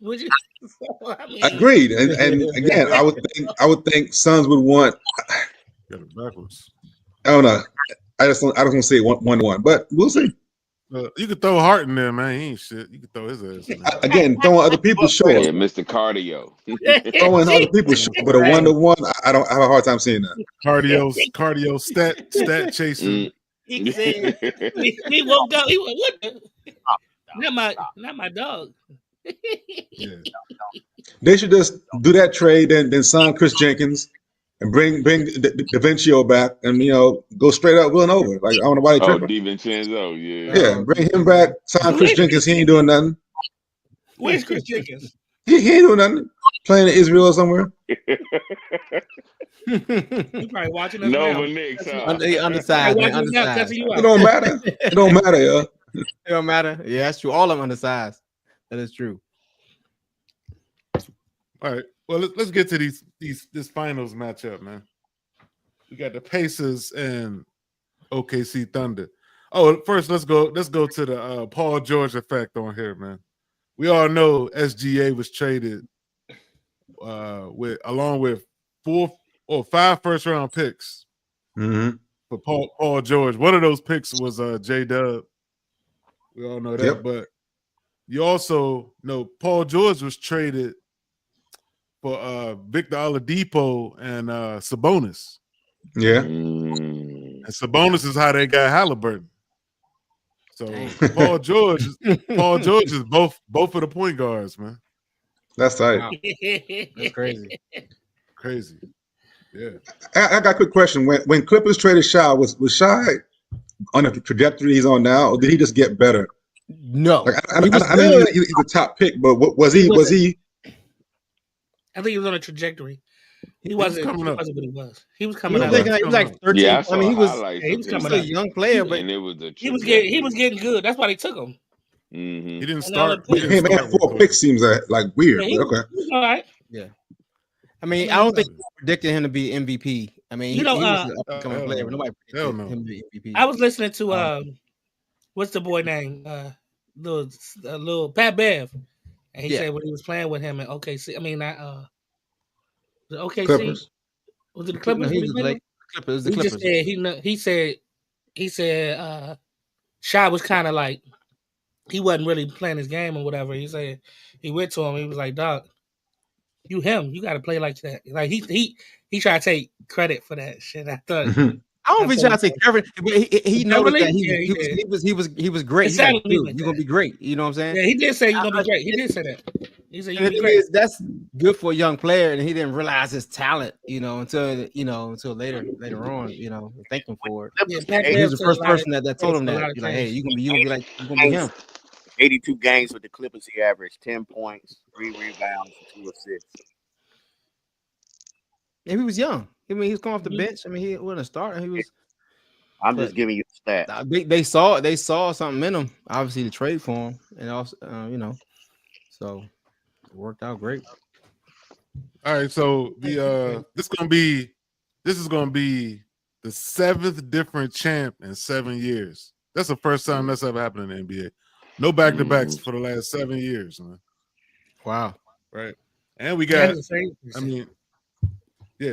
Would you? I mean, Agreed. And again, I would think Suns would want. Got it backwards. I don't know. I don't want to say 1-1, but we'll see. You could throw Hart in there, man. He ain't shit. You could throw his ass in there. Again, throwing other people, sure. Yeah, Mr. Cardio. Throwing other people, sure. But a 1-to-1, I don't have a hard time seeing that. Cardio stat chasing. he said he woke up. He went, what? Not my dog. Yeah. They should just do that trade, then sign Chris Jenkins and bring DaVincio back, and go straight up Villanova. Like I don't know why they tripping. DiVincenzo, yeah. Yeah, bring him back. Sign Chris Jenkins. He ain't doing nothing. Where's Chris Jenkins? He ain't doing nothing. Playing in Israel somewhere. You probably watching us Nova now. Knicks, Undersized, man. Undersized. It don't matter. It don't matter, yeah. It don't matter. Yeah, that's true. All of them undersized. That is true. All right. Well, let's get to this finals matchup, man. We got the Pacers and OKC Thunder. Oh, first let's go to the Paul George effect on here, man. We all know SGA was traded along with 4 or 5 first-round picks for Paul George. One of those picks was J-Dub. We all know that, but you also know Paul George was traded for Victor Oladipo and Sabonis. Yeah. And Sabonis is how they got Halliburton. So Paul George is both of the point guards, man. That's tight. Wow. That's crazy. Crazy. Yeah. I got a quick question. When Clippers traded Shy, was Shy on the trajectory he's on now, or did he just get better? No. Like, I know he's the top pick, but was he? I think he was on a trajectory. He wasn't what he was. He was coming He up. was like 13. Yeah, I mean, he was coming a up. young player, but and it was he was getting good. That's why they took him. He didn't start. He had 4 picks. Seems like weird. Yeah, but okay. He was all right. Yeah. I mean, I don't think we predicted him to be MVP. I mean, he was an upcoming player, but nobody predicted him to be MVP. I was listening to what's the boy name? Little Pat Bev, and he said when he was playing with him in OKC. I mean, the OKC Clippers. Was it the Clippers? He was like Clippers. The Clippers. He said Shy was kind of like he wasn't really playing his game or whatever. He said he went to him. He was like, "Doc, you got to play like that." Like he tried to take credit for that shit. I thought. I don't be trying to say credit, but he noticed that he was great. He's like, dude, you're gonna be great. You know what I'm saying? Yeah, he did say you're gonna be great. He did say that. He said you're great. That's good for a young player, and he didn't realize his talent, until later on, thanking for it. Yeah, he was the first person that told him that. Like, hey, you're gonna be him. 82 games with the Clippers, he averaged 10 points, 3 rebounds, 2 assists. And he was young. I mean, he was coming off the bench. I mean, he wasn't a starter. He was. I'm just giving you the stat. They saw something in him. Obviously, to trade for him, and also, so it worked out great. All right, so this is gonna be the 7th different champ in 7 years. That's the first time that's ever happened in the NBA. No back-to-backs for the last 7 years, man. Wow. Right. And we got,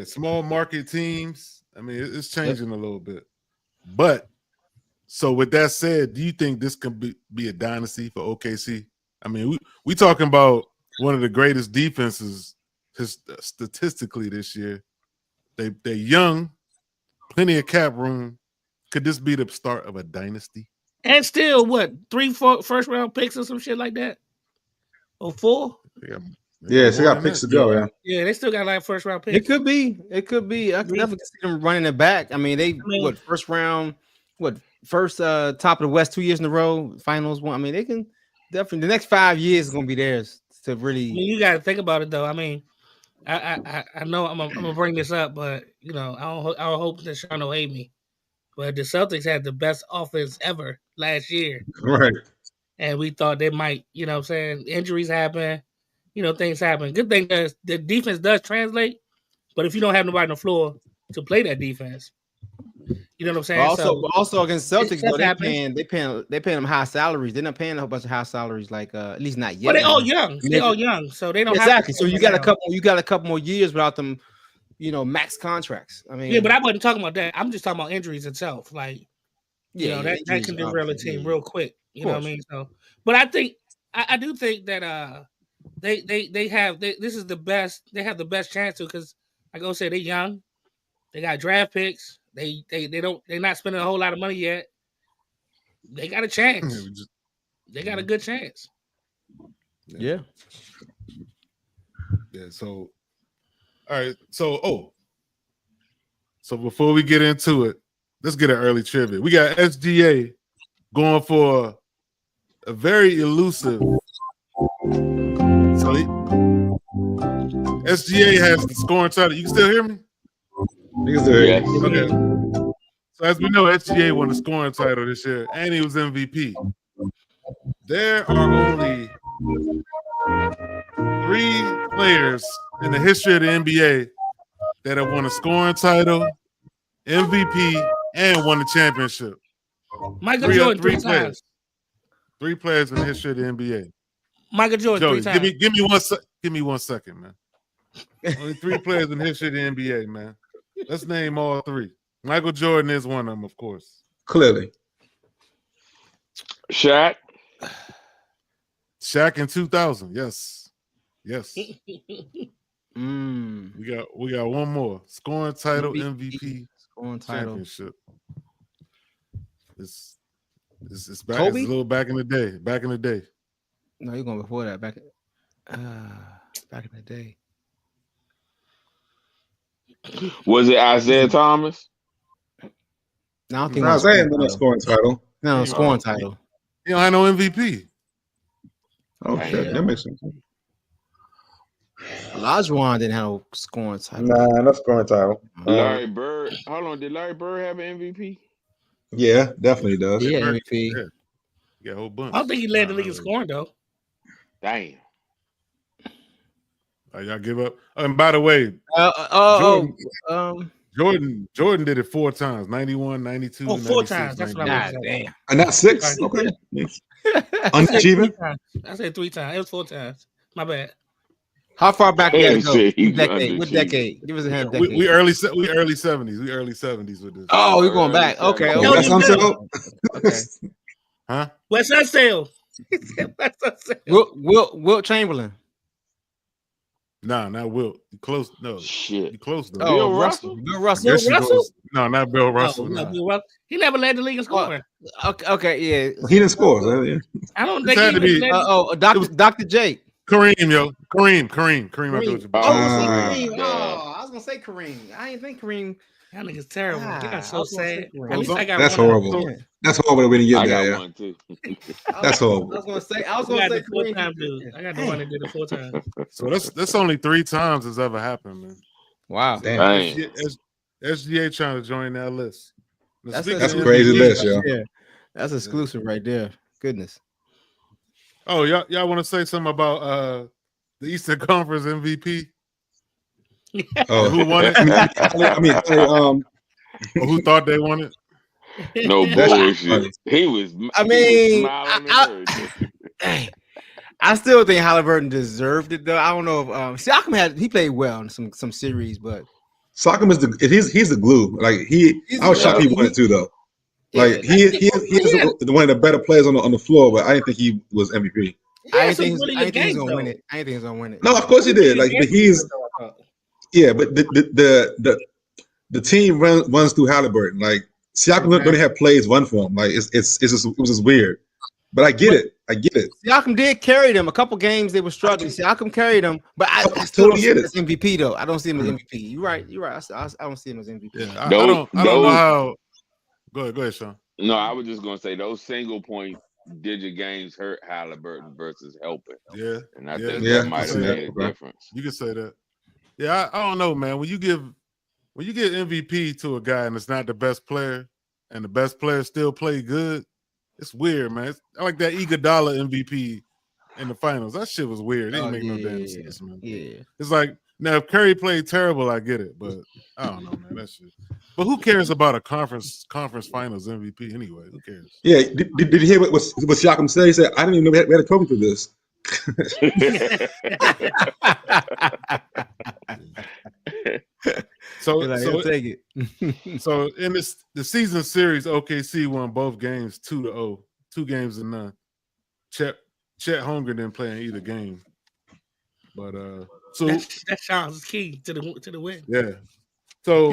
small market teams. I mean, it's changing a little bit. But, so with that said, do you think this could be a dynasty for OKC? I mean, we talking about one of the greatest defenses statistically this year. They're young, plenty of cap room. Could this be the start of a dynasty? And still, 3-4 first-round picks or some shit like that? Or 4? Yeah, they got picks to go, yeah. Yeah, they still got like first-round picks. It could be. I could definitely see them running it back. I mean, first round, first top of the West 2 years in a row, finals one. I mean, they can definitely, the next 5 years is going to be theirs to really. I mean, you got to think about it, though. I mean, I know I'm gonna bring this up, but, I don't hope that Sean will hate me. But the Celtics had the best offense ever last year. Right. And we thought they might, injuries happen, things happen. Good thing is the defense does translate, but if you don't have nobody on the floor to play that defense, You know what I'm saying? Also against Celtics, stuff though, happens. they paying them high salaries. They're not paying a whole bunch of high salaries, like at least not yet. But they all man. young. They all young, so they don't exactly. have to So you got a couple more years without them, max contracts. I mean, yeah, but I wasn't talking about that. I'm just talking about injuries itself. Like, that can derail a team real quick. You know what I mean? So, but I think I do think that they have this is the best. They have the best chance to, because like I said, they're young. They got draft picks. They're not spending a whole lot of money yet. They got a chance. They got a good chance. Yeah. Yeah. So, all right. So before we get into it, let's get an early trivia. We got SGA going for a very elusive. So SGA has the scoring title. You can still hear me? Yes. Okay. So as we know, SGA won the scoring title this year, and he was MVP. There are only 3 players in the history of the NBA that have won a scoring title, MVP, and won the championship. Michael Jordan 3 players. times. 3 players in the history of the NBA. Michael Jordan Joey, 3 times. give me 1 second, man. Only 3 players in the history of the NBA, man. Let's name all 3. Michael Jordan is one of them, of course. Clearly. Shaq in 2000. Yes. Mm. We got one more. Scoring title, MVP, scoring title, championship. It's back. Kobe? It's a little back in the day. No, you're going before that. Back in the day. was it Isaiah Thomas? No, I don't think I was saying the scoring title. No, scoring title. You don't have no MVP. Oh shit, that makes sense. Olajuwon didn't have no scoring title. Nah, no scoring title. Larry Bird. Hold on, did Larry Bird have an MVP? Yeah, definitely does. Yeah, MVP. Yeah. You got a whole bunch. I don't think he led the league in scoring though. Damn. Y'all give up. And by the way, Jordan did it 4 times: 91, 92, 4 times. That's what I was saying. Damn. And not 6. Okay. Unachieving. I said 3 times. It was 4 times. My bad. How far back did it go? What What decade? Give us a hand. Decade. We early 70s. We early 70s with this. Oh, we're going back. Okay. That's what I'm saying. Okay. Huh? West Side Sale. Wilt Chamberlain. Nah, not Wilt. You close. No. Shit. You close though. Oh, Bill Russell? Bill Russell. Yes, Bill Russell? No, not Bill Russell. No, nah. Bill Russell. He never led the league in scoring. Okay, yeah. He didn't score. So, yeah. I don't This think had he to was be- Dr. Jake. Kareem, yo. Kareem. Abdul-Jabbar. I was gonna say Kareem. I didn't think Kareem. That nigga's terrible. That's so sad. Kareem. At least I got That's one. horrible. That's horrible that we didn't get I there. got Yeah. one too. That's horrible. I was gonna say I got the 4 Kareem. times, dude. I got the one that did it 4 times. So that's only 3 times it's ever happened, man. Wow. Damn. Damn. SGA trying to join that list. Now, That's speaking a of crazy MVP, list, yo. Yeah. That's exclusive right there. Goodness. Oh, y'all want to say something about the Eastern Conference MVP? Oh, Who won it? I mean, Or who thought they won it? No That's bullshit. funny. He was. I mean, smiling and everything. I still think Halliburton deserved it though. I don't know if Siakam he played well in some series, but Siakam is he's the glue. Like I was shocked he won it too though. Like he is one of the better players on the floor, but I didn't think he was MVP. I didn't think he was gonna win it. I didn't think he was gonna win it. No, of course he did. Like, but but the team runs through Halliburton. Like Siakam don't have plays run for him. Like it was just weird. But I get it. Siakam did carry them a couple games. They were struggling. Siakam carried them, but I still don't see him as MVP though. I don't see him as MVP. You're right. I don't see him as MVP. Yeah, I don't know how. Go ahead, Sean. No, I was just gonna say those single point digit games hurt Halliburton versus helping. Yeah, and I think that might have made a difference. You can say that. Yeah, I don't know, man. When you give MVP to a guy and it's not the best player, and the best player still play good, it's weird, man. I like that Iguodala MVP in the finals. That shit was weird. It didn't make no damn sense, man. Yeah, it's like now if Curry played terrible, I get it, but I don't know, man. That shit. But who cares about a conference finals MVP anyway? Who cares? Yeah, did you hear what Siakam said? He said, "I didn't even know we had a trophy for this." So take it. So in the season series, OKC won both games 2-0, 2-0. Chet Holmgren didn't play in either game, but so that sounds key to the win. Yeah. So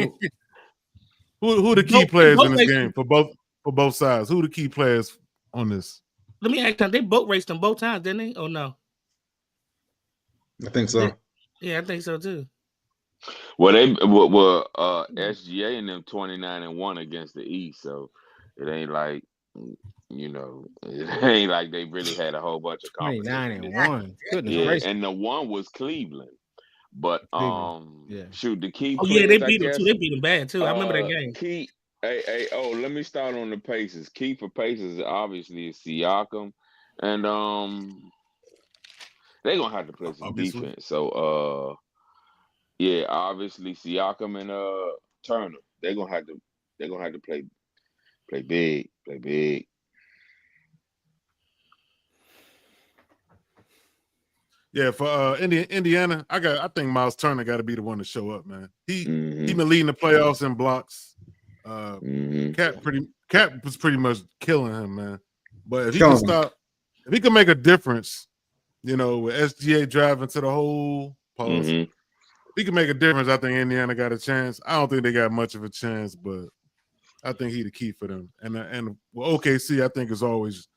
who the key players in this game for both sides? Who the key players on this? Let me ask you, they boat raced them both times, didn't they? Oh no. I think so. Yeah, I think so too. Well, SGA and them 29-1 against the East, so it ain't like it ain't like they really had a whole bunch of competition. 29-1. Goodness Yeah, gracious. and the one was Cleveland. But shoot, the key Oh players, yeah, they beat them too. They beat them bad too. I remember that game. Key, let me start on the Pacers. Key for Pacers obviously is Siakam, and they're gonna have to play some defense. So yeah, obviously Siakam and Turner, they're gonna have to play big. Yeah, for Indiana, I think Miles Turner got to be the one to show up, man. He been leading the playoffs in blocks. Cat was pretty much killing him, man. But if he can stop, if he can make a difference, with SGA driving to the hole, pause. If he can make a difference, I think Indiana got a chance. I don't think they got much of a chance, but I think he the key for them. And OKC, I think it's always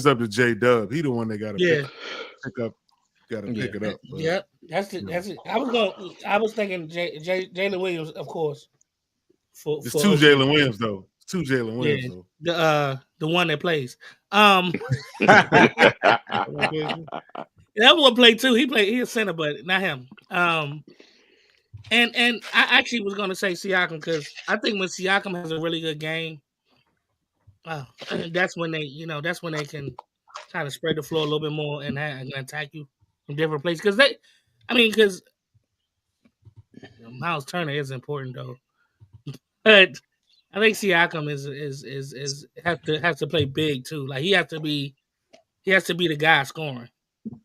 up to J Dub. He the one they got to pick up. Got to pick it up. But. Yeah, that's it. I was thinking Jalen Williams, of course. It's two Jalen Williams though. It's two Jalen Williams though. The one that plays. That one played too. He a center, but not him. And I actually was gonna say Siakam because I think when Siakam has a really good game, that's when they can kind of spread the floor a little bit more and attack you from different places. Because Miles Turner is important though, but I think Siakam has to play big too. Like he has to be the guy scoring. I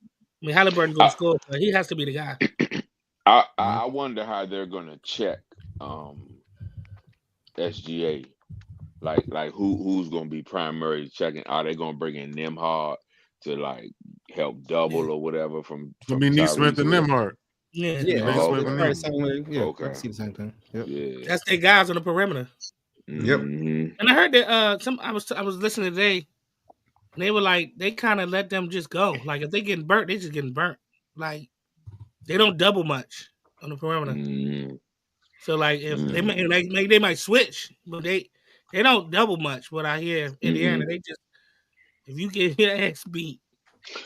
mean, Halliburton's gonna score, but he has to be the guy. I wonder how they're gonna check SGA. Like who's gonna be primary checking? Are they gonna bring in Nembhard to like help double or whatever from Neesmith and Nembhard? Yeah. Okay. I see the same thing. Yep. Yeah. That's their guys on the perimeter. Yep. And I heard that I was listening today, and they were like they kind of let them just go. Like if they getting burnt, they just getting burnt. Like they don't double much on the perimeter. So like if they might switch, but they don't double much. What I hear Indiana, they just if you get your ass beat.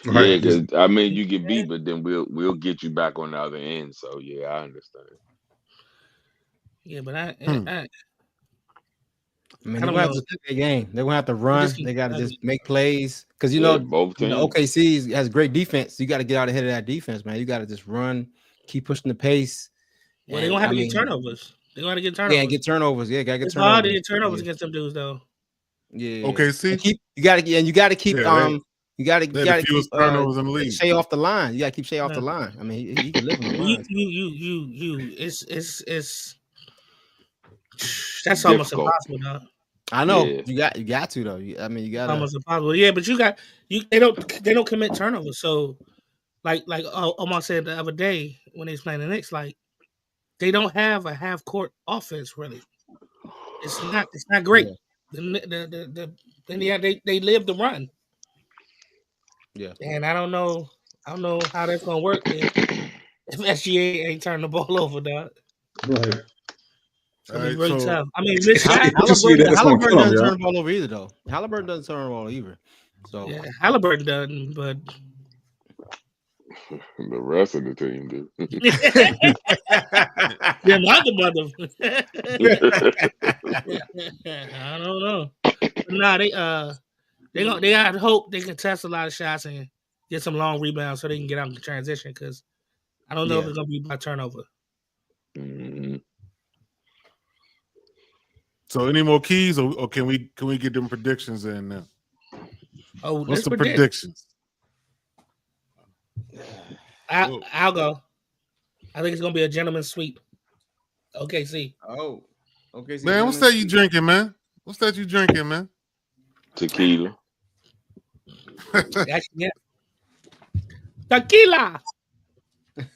Yeah, because you get beat, but then we'll get you back on the other end. So yeah, I understand. Yeah, but I they're gonna have to take their game. They're gonna have to run. They got to just make plays because both teams. OKC has great defense. You got to get out ahead of that defense, man. You got to just run, keep pushing the pace. Well, they're gonna have to get turnovers. They're gonna get turnovers. Yeah, get turnovers. Yeah, gotta get it's turnovers. hard to get turnovers against them dudes, though. Yeah. OKC. You got to keep. You got to keep turnovers in the league. Shea off the line. You got to keep Shea off the line. I mean, he can live on the line. It's that's almost impossible, dog. I know you got to though. I mean, you got almost impossible. Yeah, but they don't commit turnovers. So, like Omar said the other day when they was playing the Knicks, like they don't have a half court offense really. It's not great. Yeah. They live the run. Yeah, and I don't know how that's gonna work if SGA ain't turning the ball over, dog. Right. It's gonna be really tough. I mean, Halliburton doesn't turn the ball over either, though. Halliburton doesn't turn the ball either. So yeah, Halliburton doesn't, but the rest of the team do. Yeah, not the mother. I don't know. They got hope they can test a lot of shots and get some long rebounds so they can get out in the transition because I don't know if it's gonna be by turnover. So any more keys, or can we get them predictions in now? Oh, what's the predictions? I'll go. I think it's gonna be a gentleman's sweep. OKC. Oh, okay. Man, what's that you drinking, man? What's that you drinking, man? Tequila. Yeah. Tequila.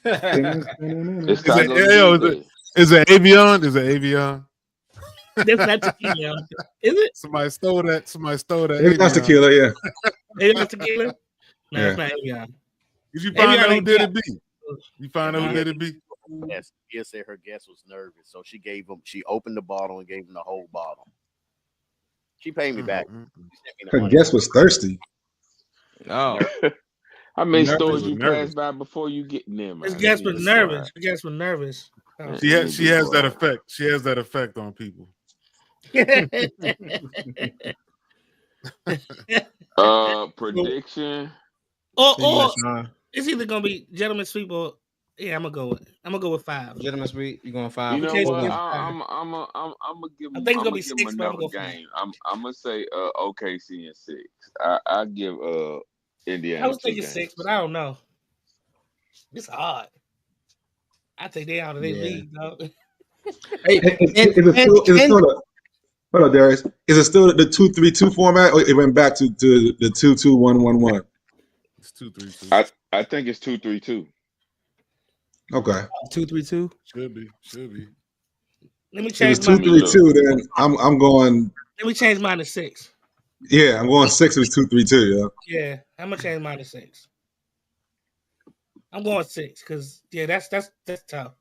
It's Taco Is it Avion? Is it Avion? That's not tequila. Is it? Somebody stole that. That's tequila, yeah. That's tequila? No, Yeah. it's not Avion. Did you find out who did it be? You find out who did it be? Yes, Gia said her guest was nervous, so she opened the bottle and gave him the whole bottle. She paid me back. Her guest was thirsty. Oh. How many stores you pass by before you get in there, man? His guest was nervous. His guest was nervous. She has that effect. She has that effect on people. Prediction. Or it's either gonna be gentleman sweep or I'm gonna go with 5. Gentleman sweep. You going 5? You know what? I'm gonna give. I think it's gonna be 6. Another game. I'm gonna say OKC in 6. I give Indiana. I was thinking 6, but I don't know. It's hard. I think they out of their league, dog. Hold on, Darius. Is it still the 2-3-2 format, or it went back to the 2-2-1-1-1? It's 2-3-2. I think it's 2-3-2. Okay. 2-3-2? Should be. Let me change. If it's 2-3-2, then I'm going. Let me change mine to 6. Yeah, I'm going 6. It was 2-3-2. Yeah, I'm gonna change mine to 6. I'm going 6 because that's tough.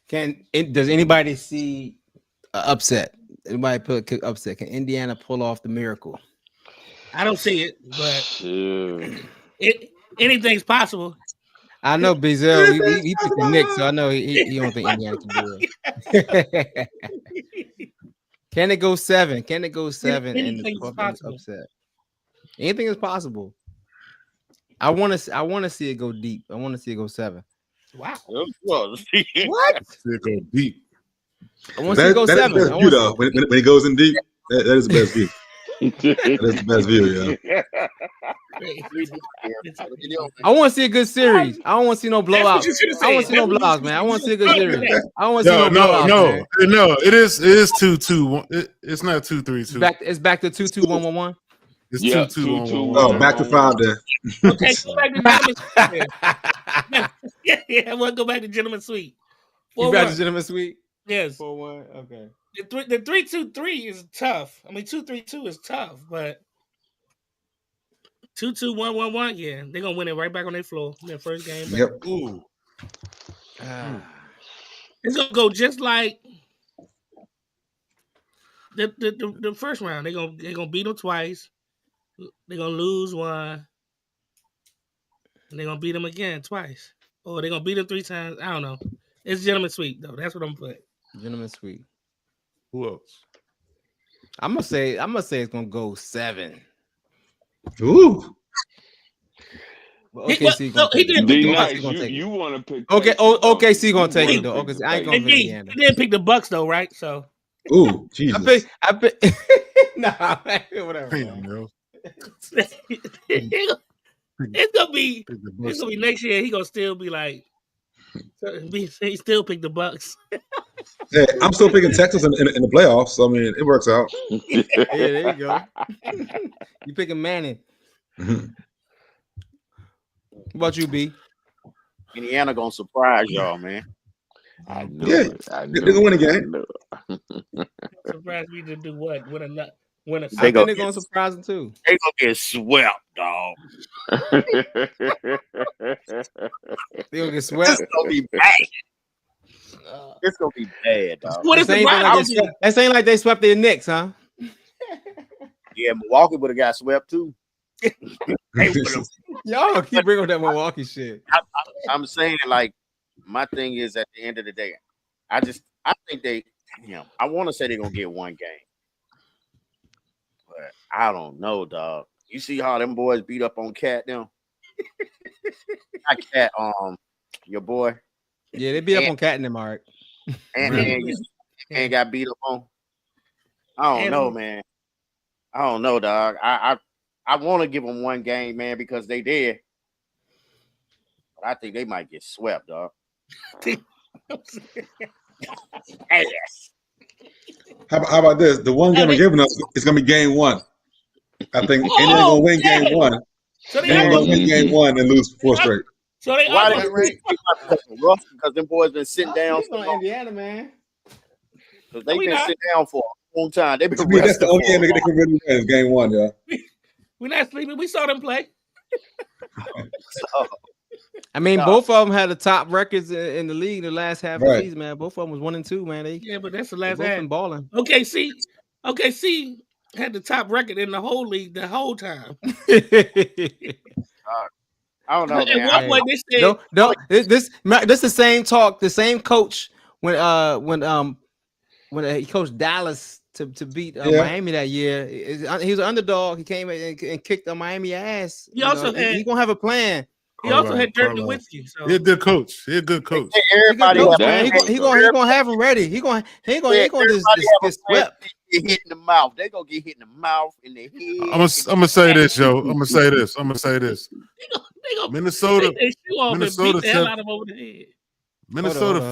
Does anybody see an upset? Anybody put an upset? Can Indiana pull off the miracle? I don't see it, but anything's possible. I know Bizel. He picked the Knicks, so I know he don't think Indiana can do it. Can it go 7? Can it go 7 in the upset? Anything is possible. I want to see it go deep. I want to see it go 7. Wow. What? It go deep. I want to see it go 7. That's view, though. When it goes in deep, that is the best view. That is the best view, yeah. I want to see a good series. I don't want to see no blowouts. I want to see no blowouts, man. I want to see a good series. I don't want to see no blowouts. No. It is 2-2. It's not 2-3-2. It's back to 2-2-1-1-1. It's 2-2-1-1. Oh, back to 5 then. Okay, go back to gentleman sweep. Yeah, I want to go back to gentleman sweep. You back to gentleman sweep? Yes. 4-1. Okay. The 3-2-3 is tough. I mean, 2-3-2 is tough, but 2-2-1-1-1, yeah, they're gonna win it right back on their floor in their first game. Yep. Ooh. It's gonna go just like the first round. They're gonna beat them twice. They're gonna lose one, and they're gonna beat them again twice, or they're gonna beat them 3 times. I don't know. It's gentleman sweep though. That's what I'm putting. Gentleman sweep. Who else? I'm gonna say it's gonna go 7. Ooh. OKC you want to pick? Okay, OKC gonna take it though. Okay, I ain't going for Indiana. He didn't pick the Bucks though, right? So. Ooh, Jesus. I bet. Nah, whatever. Damn, bro. It's gonna be next year. He gonna still be like, he still pick the Bucks. Hey, I'm still picking Texas in the playoffs. So, I mean, it works out. Yeah, there you go. You picking Manning. Mhm. What about you, B? Indiana gonna surprise y'all, man. I knew Yeah, it. I they're gonna win a game. Surprised me to do what? Win a. I think they're gonna surprise them too. They gonna get swept, dog. They gonna get swept. It's gonna be bad. It's gonna be bad, dog. What is the that ain't like they swept their Knicks, huh? Yeah, Milwaukee would have got swept too. Y'all keep bringing up that Milwaukee shit. I'm saying, like, my thing is at the end of the day, I think they, I want to say they're gonna get one game, but I don't know, dog. You see how them boys beat up on Cat now? Not Cat, your boy. Yeah, they beat up on Cat in them, Mark. And you ain't got beat up on. I don't know, man. I don't know, dog. I want to give them one game, man, because they did. But I think they might get swept, dog. Yes. How about this? The one game they're giving us is going to be game one. I think Indiana going to win game one. So they ain't going to win game one and lose 4 straight. So they why are right? Rough because them boys been sitting down for Indiana, man. Because they've been sitting down for a long time. They've been that's the only game they can really win is game one, y'all. We're not sleeping. We saw them play. I mean, both of them had the top records in the league the last half of the season, man. Both of them was 1 and 2, man. But that's the last half. Been balling. OKC had the top record in the whole league the whole time. I don't know. Man. At one point they said, this the same talk, the same coach when he coached Dallas to beat Miami that year. He was an underdog. He came and kicked Miami ass. He also had. He's gonna have a plan. He also had Dirk Nowitzki. So. He's a good coach. He's a good coach. Everybody, he gonna have him ready. He gonna just get swept. Get hit in the mouth. They gonna get hit in the mouth, in the head. I'm gonna say this, yo. I'm gonna say this. Minnesota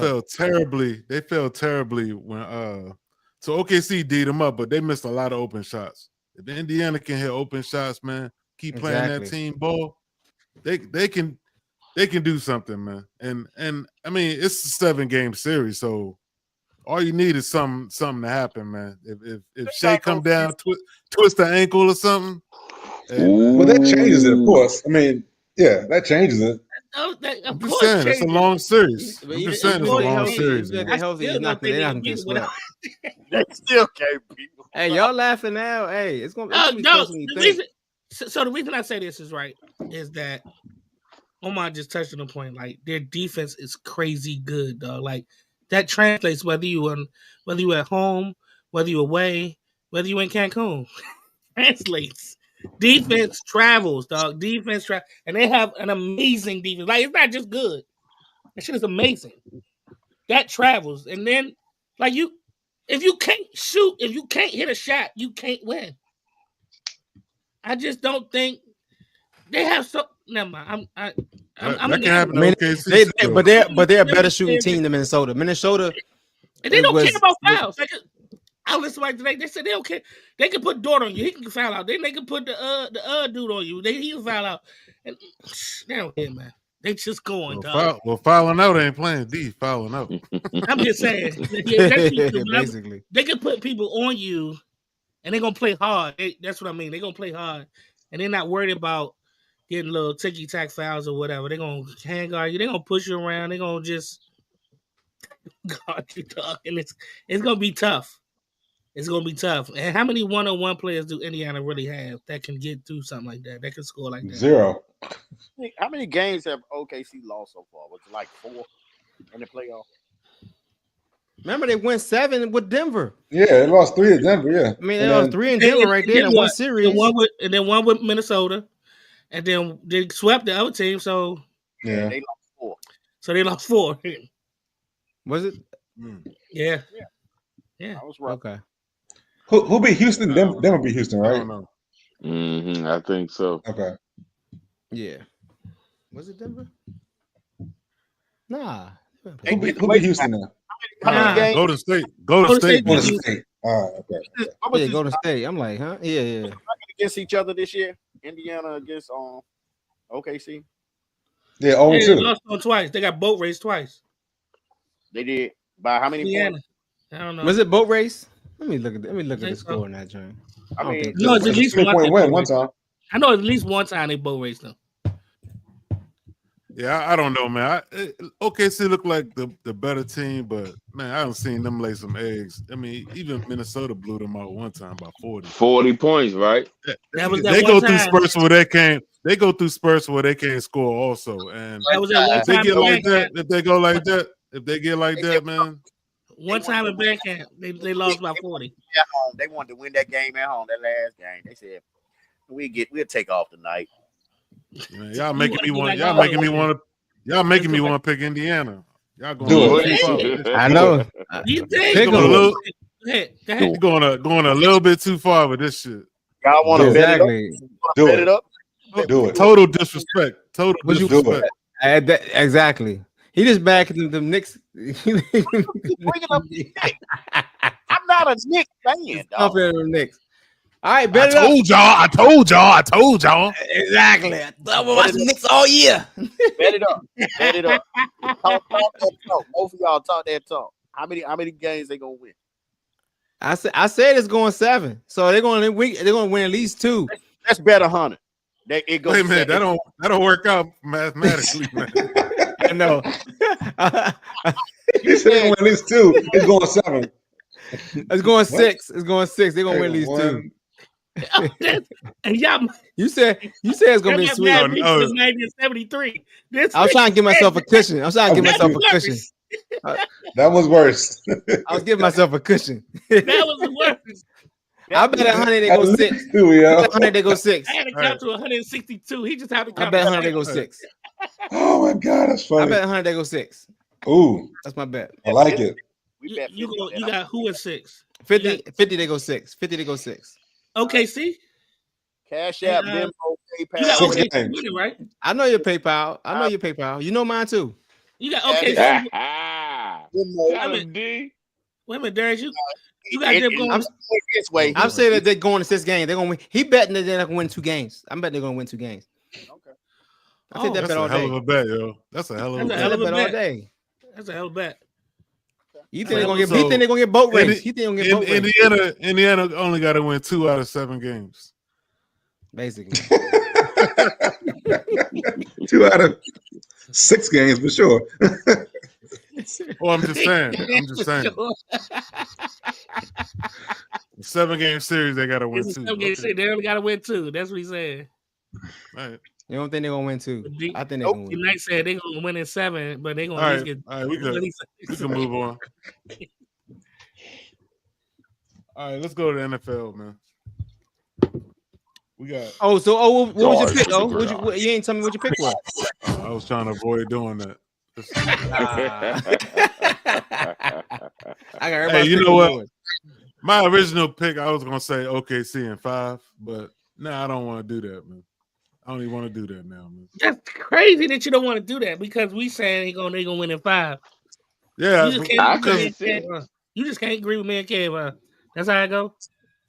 fell terribly. They fell terribly when so OKC D'd them up, but they missed a lot of open shots. If Indiana can hit open shots, man, keep playing that team ball. They can do something, man. And I mean, it's a 7-game series, so all you need is something to happen, man. If Shea come down, twist the ankle or something. Well, that changes it, of course. I mean, yeah, that changes it. I'm just saying, it's a long series. I'm just saying, it's a long series. They're healthy. They're not gonna get swept. They still can't beat them. Hey, y'all laughing now? Hey, it's gonna be close when you think. So the reason I say this is right is that Omar just touched on the point. Like their defense is crazy good, dog. Like that translates whether you at home, whether you away, whether you in Cancun. Translates. Defense travels, dog. Defense travels, and they have an amazing defense. Like it's not just good. That shit is amazing. That travels, and then like if you can't shoot, if you can't hit a shot, you can't win. I just don't think they have so. Never mind. I'm that can happen. But they're a better shooting team than Minnesota. Minnesota, and they don't care about fouls. I listened to like today. They said they don't care. They can put Dort on you. He can foul out. Then they can put the dude on you. He can foul out. And they don't care, man. They just going. Fouling out ain't playing D. Fouling out. I'm just saying. Basically, they can put people on you, and they're gonna play hard. That's what I mean. They're gonna play hard, and they're not worried about getting little ticky-tack fouls or whatever. They're gonna hand guard you. They're gonna push you around. They're gonna just guard you, dog. And it's gonna be tough. It's gonna be tough. And how many one-on-one players do Indiana really have that can get through something like that? That can score like that? 0. How many games have OKC lost so far? Was it like 4 in the playoff? Remember they went 7 with Denver. Yeah, they lost 3 at Denver. Yeah, I mean they lost 3 in Denver right there in one series. And then one with Minnesota, and then they swept the other team. So yeah, they lost 4. So they lost 4. Was it? Yeah. I was right. Okay. Who beat Houston? Denver beat Houston, right? I don't know. I think so. Okay. Yeah. Was it Denver? Nah. Who beat Houston now? Golden State. Golden State. Okay. Yeah, Golden State. I'm like, huh? Yeah. Against each other this year, Indiana against OKC. Yeah, 0-2. They lost on twice. They got boat race twice. They did by how many points? I don't know. Was it boat race? Let me look at the score in that joint. I mean, no, it's at least one time. I know at least one time they boat raced them. Yeah, I don't know, man. OKC looked like the better team, but man, I haven't seen them lay some eggs. I mean, even Minnesota blew them out one time by 40. 40 points, right? They go through spurts where they can't. They go through spurts where they can't score also, and that was that if they get like that, if they go like that, if they get like that, man. One time in Bandcamp, they lost by 40. At home, they wanted to win that game at home. That last game, they said we'll take off tonight. Man, y'all making me want to pick Indiana. Y'all going Do too far. I know. You think? Pick 'em. Go ahead. You're going a little bit too far with this shit. Y'all want to bet it up? Exactly. Do Bet it. it up? Do it. Total disrespect. Total What you- disrespect. Exactly. He just back in the Knicks. Bringing up the Knicks. I'm not a Knicks fan, dog. Confident in the Knicks. All right, I bet it up. told y'all. Exactly. I thought we watching Knicks all year. Bet it up. Bet it up. Talk that talk. Both of y'all talk that talk. How many games they gonna win? I said it's going 7, so they're going to win at least 2. Let's bet 100. It goes. Wait a minute, that don't work out mathematically, man. I know. He said win at least 2. It's going 7. It's going 6. It's going 6. They're gonna win at least 2. And y'all, You said it's gonna be y'all sweet. mad since 1973. I was trying to give myself a cushion. That was worse. I was giving myself a cushion. That was the worst. I bet 100 they go 6. Too, I yo. bet 100 they go 6. I had to count to 162. He just had to I count. bet 100 they go 6. Oh my God, that's I funny. bet 100 they go 6. Ooh, That's my bet. I like it. We bet You 50 on that. got who at 6? 50 they go 6. 50 they go 6. Okay, see, Cash App, And, Venmo, you PayPal. got 6 okay games. winning, right? I know your PayPal. You know mine too. You got okay. Yeah. So, Got him, D. wait a minute, Darius, you got them going. I'm this way. I'm saying that they're going to 6 games. They're gonna win. He betting that they're not gonna win 2 games. I'm betting they're gonna win 2 games. Okay. I think that That's bet all a hell day. of a bet, yo. That's a hell of a That's a bet. hell of a bet all bet. day. That's a hell of a bet. You think So- they're gonna get? so- He think they're gonna get boat race. He think they're gonna get boat race. Indiana only got to win 2 out of 7 games. Basically. 2 out of 6 games for sure. Oh, I'm just saying. 7-game series, they got to win 2. Okay. They only got to win 2. That's what he said. All right. You don't think they're gonna win 2? I think they're gonna win. Knight said they're gonna win in 7, but they're gonna All at right. least get. All right, we can move on. All right, let's go to the NFL, man. We got. What was your pick? George, You ain't tell me what your pick was. I was trying to avoid doing that. I got everybody. Hey, you know what? My original pick, I was gonna say OKC in 5, but I don't want to do that, man. I don't even want to do that now, man. That's crazy that you don't want to do that because we saying they gonna win in 5. Yeah, You just can't agree with me and Kev. That's how I go.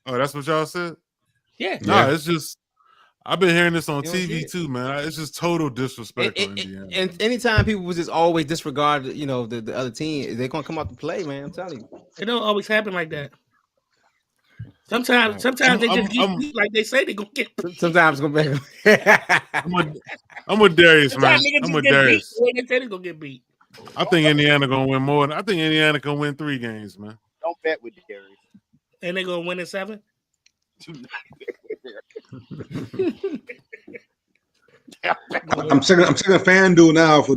Oh, that's what y'all said? Yeah. No, it's just I've been hearing this on You don't see TV it. too, man. It's just total disrespect on Indiana. And anytime people was just always disregard, the other team, they're gonna come out to play, man. I'm telling you. It don't always happen like that. Sometimes they just get beat like they say they're gonna get. Sometimes it's gonna be. I'm with Darius, man. Sometimes niggas I'm just with get Darius. beat the way they say they're gonna get beat. I think Indiana gonna win more. I think Indiana can win 3 games, man. Don't bet with Darius. And they're gonna win in 7. I'm checking FanDuel now for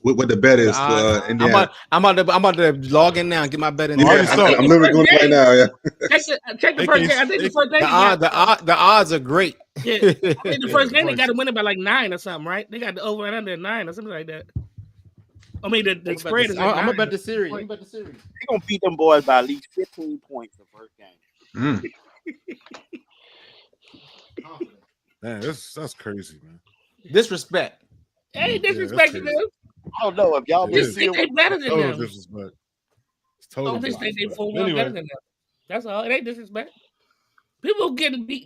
what the bet is for Indiana. I'm about to log in now and get my bet in. Yeah, there. I'm literally doing it right now. Yeah. Check the first game. I think the first game. The odds are great. Yeah, I think the first game they got to win it by like 9 or something, right? They got the over and under 9 or something like that. I mean, the spread is. Like I'm 9. about the series. They're gonna beat them boys by at least 15 points the first game. Man, that's crazy, man. Disrespect. Hey, disrespecting them. I don't know if y'all been Just think seeing. they better than Total them. disrespect. It's I total don't just think they disrespect. 4-1 better than them. That's all. It ain't disrespect. People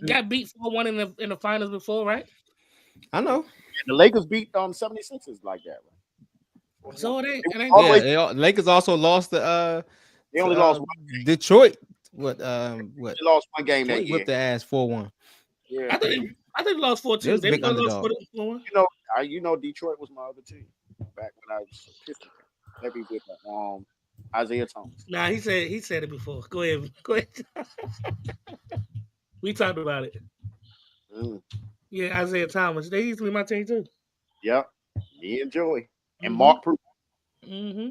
got beat 4-1 in the finals before, right? I know. The Lakers beat 76ers like that, right? So it ain't. Yeah, Lakers also lost the They only lost one. Detroit. What? They lost one game that year. Whipped their ass 4-1. Yeah. I think they lost 4-2. They was They big lost underdog. 4-1. You know, Detroit was my other team back when I was 50. Maybe with Isaiah Thomas. Nah, he said it before. Go ahead. We talked about it. Yeah, Isaiah Thomas. They used to be my team too. Yep. Me and Joey. And Mark Pruitt. Mm-hmm.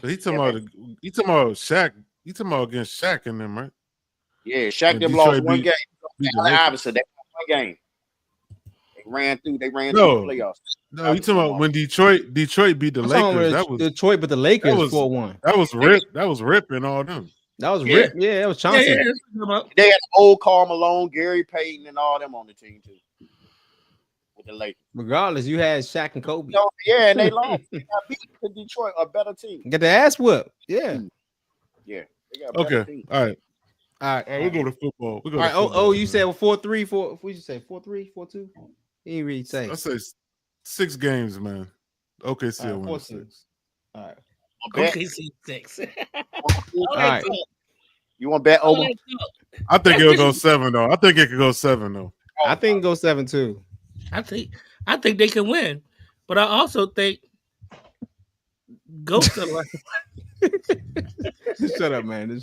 But he talking about Shaq. He talking about against Shaq in them, right? Yeah, Shaq When them Detroit lost one beat game. Allen Iverson, they won one game. They ran through the playoffs. No, you talking about when Detroit beat the Lakers? That was Detroit, but the Lakers 4-1. That was Rip. That was Rip and all them. That was Rip. Yeah, that was Chauncey. Yeah. They had old Karl Malone, Gary Payton, and all them on the team too. With the Lakers. Regardless, you had Shaq and Kobe. Yeah, and they lost. They got beat to Detroit, a better team. Get the ass whooped. Yeah. Yeah. They got okay. Team. All right. We go to football. We go. All right. Football, you said 4-3, 4. What you say? 4-3, 4-2. He didn't really say. I say 6 games, man. Okay, still win 6. All right. OKC 6. All right. You want to bet over? I think it'll go 7 though. I think it could go 7 though. I think it goes 7 too. I think they can win, but I also think Ghost are like. Shut up, man.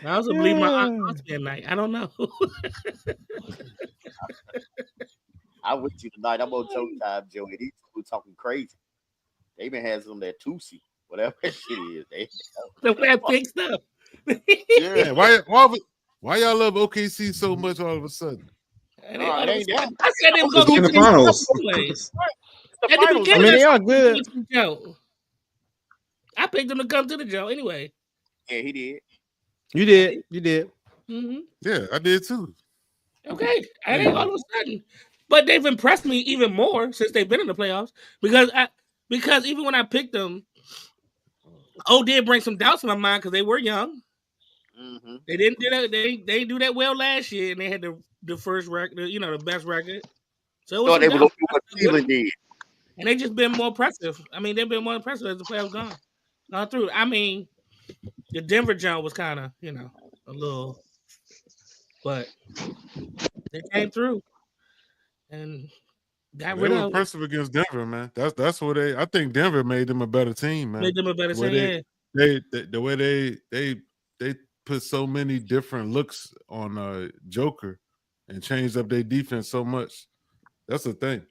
I also believe my aunt at night. I don't know. I'm with you tonight. I'm on Showtime, Joey. These people talking crazy. They been having some of that Tusi, whatever that shit is. That big stuff. Yeah. Why y'all love OKC so much all of a sudden? It ain't that. I said they were going to in be the finals. I mean, they are good. I picked them to come to the Joe anyway. Yeah, he did. You did. Mm-hmm. Yeah, I did too. Okay, I ain't all of a sudden, but they've impressed me even more since they've been in the playoffs because even when I picked them, did bring some doubts in my mind because they were young. Mm-hmm. They didn't do that. They didn't do that well last year, and they had the first record, the best record. So it was they were going to do what Cleveland did, and they just been more impressive. I mean, they've been more impressive as the playoffs gone through. I mean, the Denver jump was kind of a little, but they came through and got rid of. Impressive against Denver, man. That's what I think Denver made them a better team, man. Made them a better team. The way they put so many different looks on Joker and changed up their defense so much. That's the thing.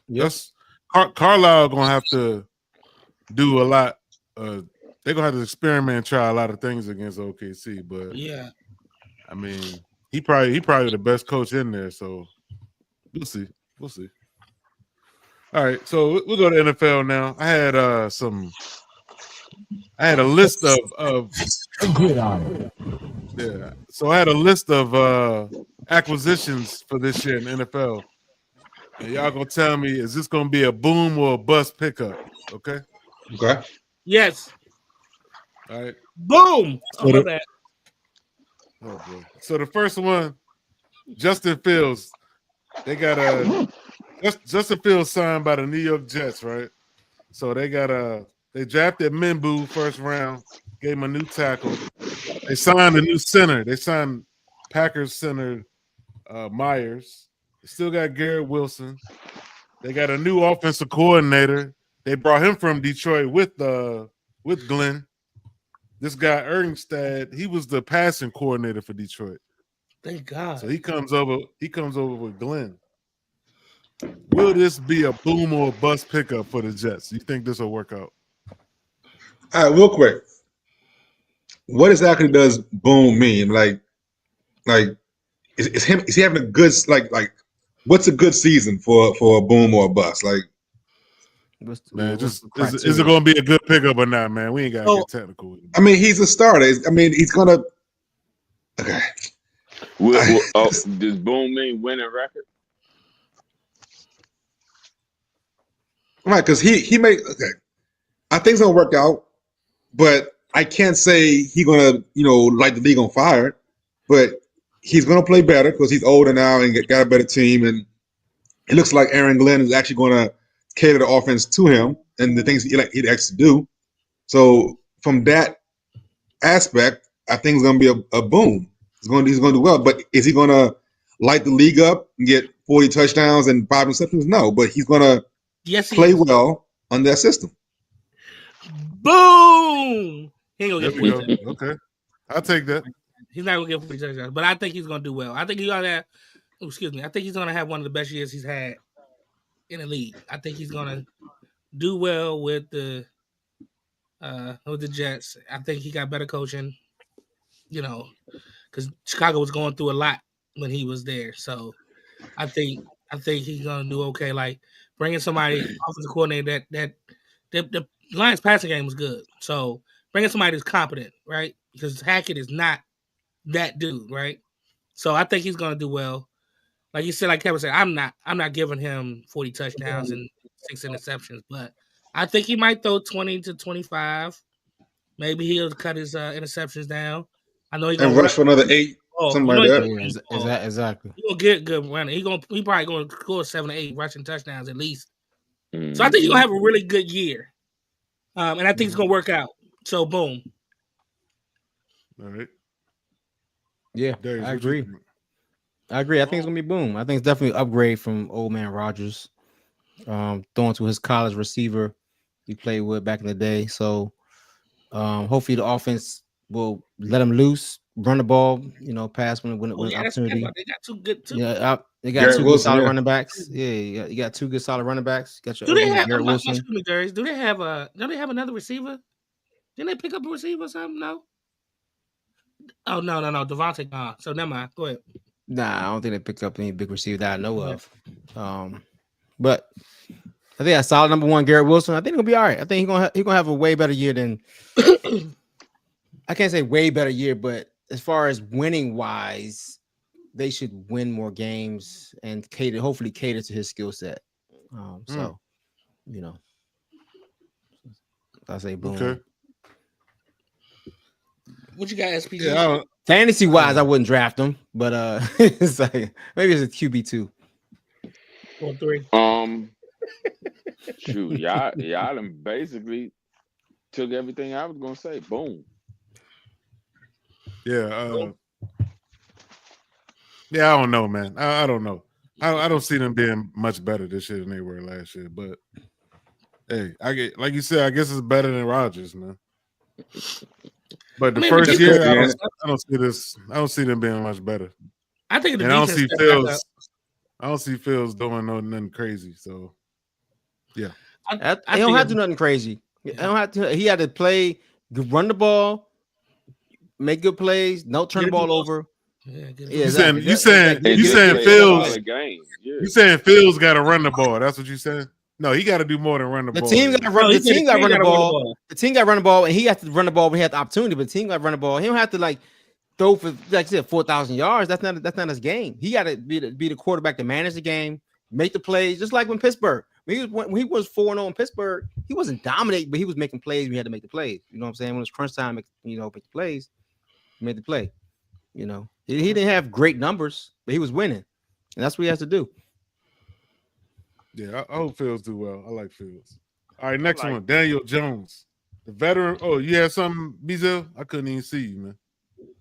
That's Carlisle gonna have to do a lot. They're gonna have to experiment and try a lot of things against OKC, but yeah, I mean, he probably the best coach in there, so we'll see. All right, so we'll go to NFL now. I had a list of So I had a list of acquisitions for this year in NFL. And y'all gonna tell me, is this gonna be a boom or a bust pickup? Okay. Yes. All right. Boom. Oh boy. So the first one, Justin Fields. They got Justin Fields signed by the New York Jets, right? So they drafted Mimbu first round, gave him a new tackle. They signed a new center. They signed Packers center Myers. They still got Garrett Wilson. They got a new offensive coordinator. They brought him from Detroit with Glenn. This guy Ergenstad, he was the passing coordinator for Detroit. Thank God. So he comes over with Glenn. Will this be a boom or a bust pickup for the Jets? You think this will work out? All right, real quick. What exactly does boom mean? Like is he having a good like what's a good season for a boom or a bust? Like, man, is it going to be a good pickup or not, man? We ain't got to get technical with him. I mean, he's a starter. I mean, he's gonna. Okay. Does boom mean winning record? Right, because he may. Okay, I think it's gonna work out, but I can't say he's gonna light the league on fire. But he's gonna play better because he's older now and got a better team, and it looks like Aaron Glenn is actually gonna cater the offense to him and the things he'd actually do. So from that aspect, I think it's gonna be a boom. He's gonna do well, but is he gonna light the league up and get 40 touchdowns and 5 interceptions? No, but he's gonna play well on that system. Boom! He ain't gonna get 40 touchdowns. Okay, I'll take that. He's not gonna get 40 touchdowns, but I think he's gonna do well. I think I think he's gonna have one of the best years he's had in the league. I think he's gonna do well with the Jets. I think he got better coaching, because Chicago was going through a lot when he was there. So I think I think he's gonna do okay. Like bringing somebody offensive coordinator that the Lions passing game was good. So bringing somebody that's competent, right? Because Hackett is not that dude, right? So I think he's gonna do well. Like you said, like Kevin said, I'm not giving him 40 touchdowns and 6 interceptions, but I think he might throw 20 to 25. Maybe he'll cut his interceptions down. I know he's and gonna run. rush for another 8, Oh, something you know like he's that. gonna Yeah, run the ball. exactly. He gonna get good running. He probably gonna score 7 or 8 rushing touchdowns at least. So I think he's gonna have a really good year. And I think it's gonna work out. So boom. All right. Yeah, Darius, I what you agree. think? I agree. I think it's gonna be boom. I think it's definitely an upgrade from old man Rodgers. Throwing to his college receiver he played with back in the day. So hopefully the offense will let him loose, run the ball, pass when Oh yeah, that's opportunity. they got two good too. Yeah, they got Garrett two good Wilson, solid yeah. running backs. Yeah, you got two good solid running backs. You got your Do they have Garrett Wilson. excuse me, Darius, do they have another receiver? Didn't they pick up a receiver or something? No. Oh no. Devontae gone. So never mind. Go ahead. Nah, I don't think they picked up any big receiver that I know of. But I think a solid number one, Garrett Wilson. I think he'll be all right. I think he's gonna have a way better year than I can't say way better year, but as far as winning wise, they should win more games and hopefully cater to his skill set. So, I say boom. Okay. What you got, SPG? Yeah, Fantasy wise, I wouldn't draft him, but it's like maybe it's a QB2 or 3. Shoot, y'all done basically took everything I was gonna say. Boom. Yeah. Yeah, I don't know, man. I don't know. I don't see them being much better this year than they were last year. But hey, like you said, I guess it's better than Rodgers, man. But the first year, I don't see this. I don't see them being much better. I think I don't see Fields. I don't see Fields doing nothing crazy. So yeah, he don't have to do nothing crazy. Yeah. I don't have to. He had to play, run the ball, make good plays, don't turn the ball over. You saying Fields? You saying Fields got to run the ball? That's what you saying? No, he got to do more than run the ball. The team got to run the ball. The team got to run the ball, and he has to run the ball when he has the opportunity. But the team got to run the ball. He don't have to throw for, like you said, 4,000 yards. That's not his game. He got to be the quarterback to manage the game, make the plays, just like when Pittsburgh. When he was 4-0 in Pittsburgh, he wasn't dominating, but he was making plays. We had to make the plays. You know what I'm saying? When it was crunch time, make the plays. He made the play. He didn't have great numbers, but he was winning, and that's what he has to do. Yeah, I hope Fields do well. I like Fields. All right, next one, Daniel Jones, the veteran. Oh, you had something, Bizel? I couldn't even see you, man.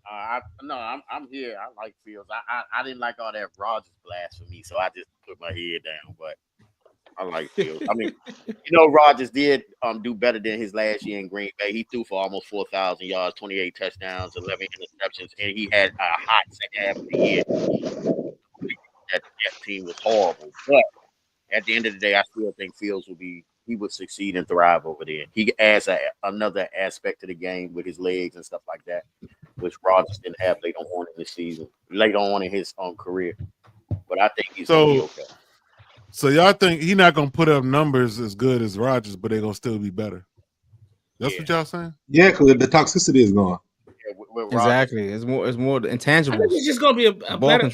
I'm here. I like Fields. I didn't like all that Rodgers blasphemy, so I just put my head down. But I like Fields. I mean, Rodgers did do better than his last year in Green Bay. He threw for almost 4,000 yards, 28 touchdowns, 11 interceptions, and he had a hot second half of the year. That team was horrible, but at the end of the day, I still think Fields would succeed and thrive over there. He adds another aspect to the game with his legs and stuff like that, which Rodgers didn't have later on in this season, later on in his career. But I think he's going to be okay. So y'all think he's not going to put up numbers as good as Rodgers, but they're going to still be better? That's what y'all saying? Yeah, because the toxicity is gone. Yeah, exactly. It's more intangible. I think it's just going to be a better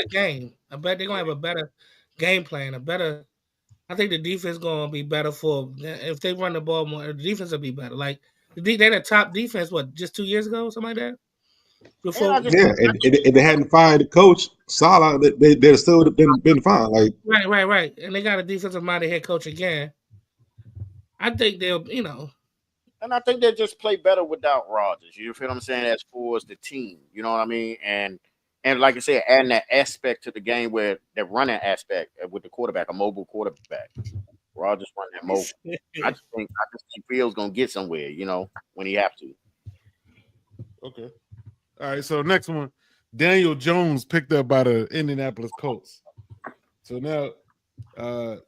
game. I bet they're going to have a better game plan, I think the defense going to be better if they run the ball more. The defense will be better. Like they had a top defense, just 2 years ago, something like that. Before, if they hadn't fired the coach Salah, they'd still been fine. Like right, and they got a defensive-minded head coach again. I think they'll, and I think they just play better without Rodgers. You feel what I'm saying? As far as the team, you know what I mean? And like I said, adding that aspect to the game where the running aspect with the quarterback, a mobile quarterback. Rodgers run that mobile. I just think Fields gonna get somewhere, when he have to. Okay. All right. So next one, Daniel Jones picked up by the Indianapolis Colts. So now, the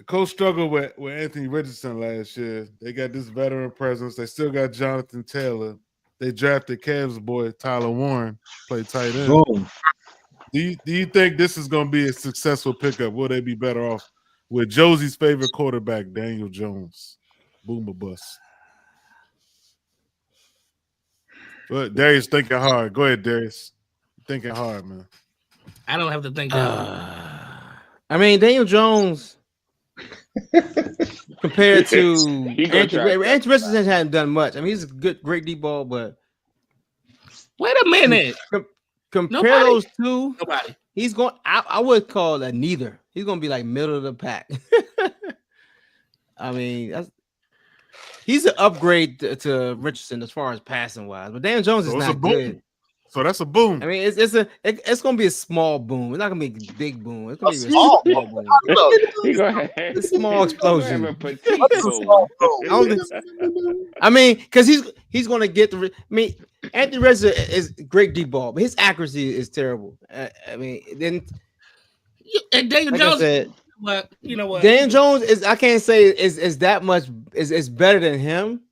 Colts struggled with Anthony Richardson last year. They got this veteran presence. They still got Jonathan Taylor. They drafted Cavs boy Tyler Warren, play tight end. Boom. Do you think this is going to be a successful pickup? Will they be better off with Josie's favorite quarterback, Daniel Jones? Boom or bust. But Darius thinking hard. Go ahead, Darius. Thinking hard, man. I don't have to think that. I mean, Daniel Jones compared to Anthony Richardson hasn't done much. I mean, he's a great deep ball, but wait a minute. Compare those two. Nobody. He's going. I would call that neither. He's going to be like middle of the pack. I mean, he's an upgrade to Richardson as far as passing wise, but Daniel Jones is not good. So that's a boom. I mean, it's going to be a small boom. It's not going to be a big boom. It's going to be a small boom. A small explosion. I mean, because he's going to get the. I mean, Anthony Richardson is great deep ball, but his accuracy is terrible. I mean, then and Daniel Jones. Said, well, you know what? Daniel Jones is. I can't say is that much. Is better than him.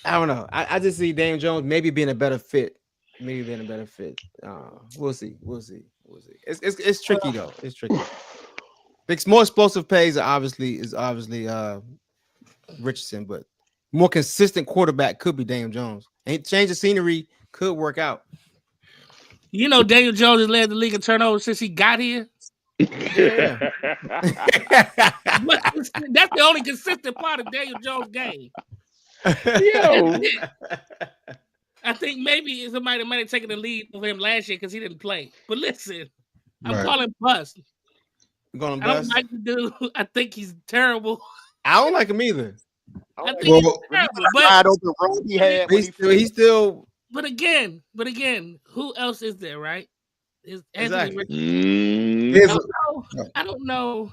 I don't know. I just see Daniel Jones maybe being a better fit. We'll see. It's tricky though. It's tricky. More explosive plays are obviously Richardson, but more consistent quarterback could be Daniel Jones. And change of scenery could work out. You know, Daniel Jones has led the league in turnovers since he got here. Yeah. That's the only consistent part of Daniel Jones' game. Yo. I think maybe somebody might have taken the lead for him last year because he didn't play. But listen, I'm calling bust. I don't like the dude. I think he's terrible. I don't like him either. I think he's terrible. But open road he had. He's still. But again, who else is there? Right? Is Anthony Richardson? I don't know.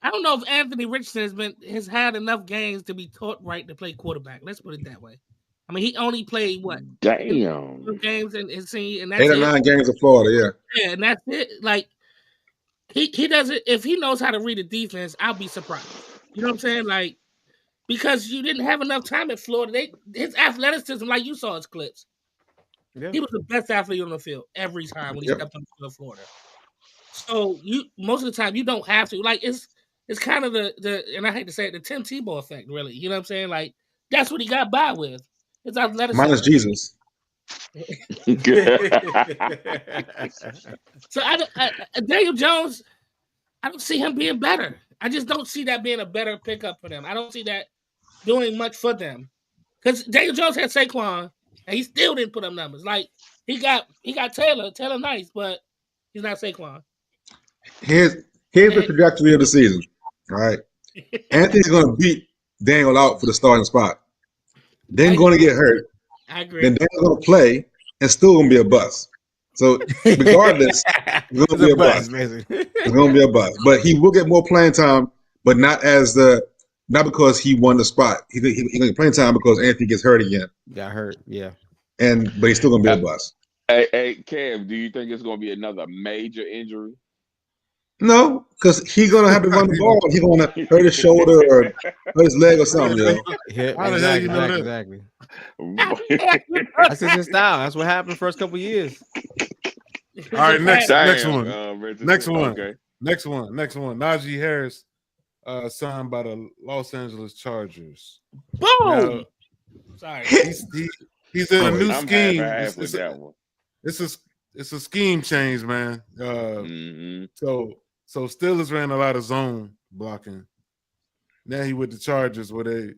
I don't know if Anthony Richardson has had enough games to be taught right to play quarterback. Let's put it that way. I mean, he only played what? Damn. 2 games in his senior, and that's 8 or 9 games in Florida. Yeah. Yeah, and that's it. Like he doesn't. If he knows how to read a defense, I'll be surprised. You know what I'm saying? Like because you didn't have enough time at Florida. His athleticism, like you saw his clips. Yeah. He was the best athlete on the field every time when he stepped on the field of Florida. So most of the time you don't have to. Like it's kind of the and I hate to say it, the Tim Tebow effect, really. You know what I'm saying? Like that's what he got by with. It's athleticism. Minus Jesus. So Daniel Jones, I don't see him being better. I just don't see that being a better pickup for them. I don't see that doing much for them. Because Daniel Jones had Saquon, and he still didn't put up numbers. Like he got Taylor nice, but he's not Saquon. Here's the trajectory of the season. All right. Anthony's going to beat Daniel out for the starting spot. Then going to get hurt. I agree. Then Daniel's going to play and still going to be a bust. So regardless, it's going to be a bust. It's going to be a bust. But he will get more playing time, but not because he won the spot. He's going to get playing time because Anthony gets hurt again. Got hurt, yeah. But he's still going to be a bust. Hey, Kev, do you think it's going to be another major injury? No, because he's going to have to run the ball. He's going to hurt his shoulder or hurt his leg or something. Exactly. That's his style. That's what happened the first couple of years. All right, next one. Next one. Najee Harris signed by the Los Angeles Chargers. Boom! Sorry. He's in a new scheme. It's a scheme change, man. So Steelers ran a lot of zone blocking. Now he with the Chargers where they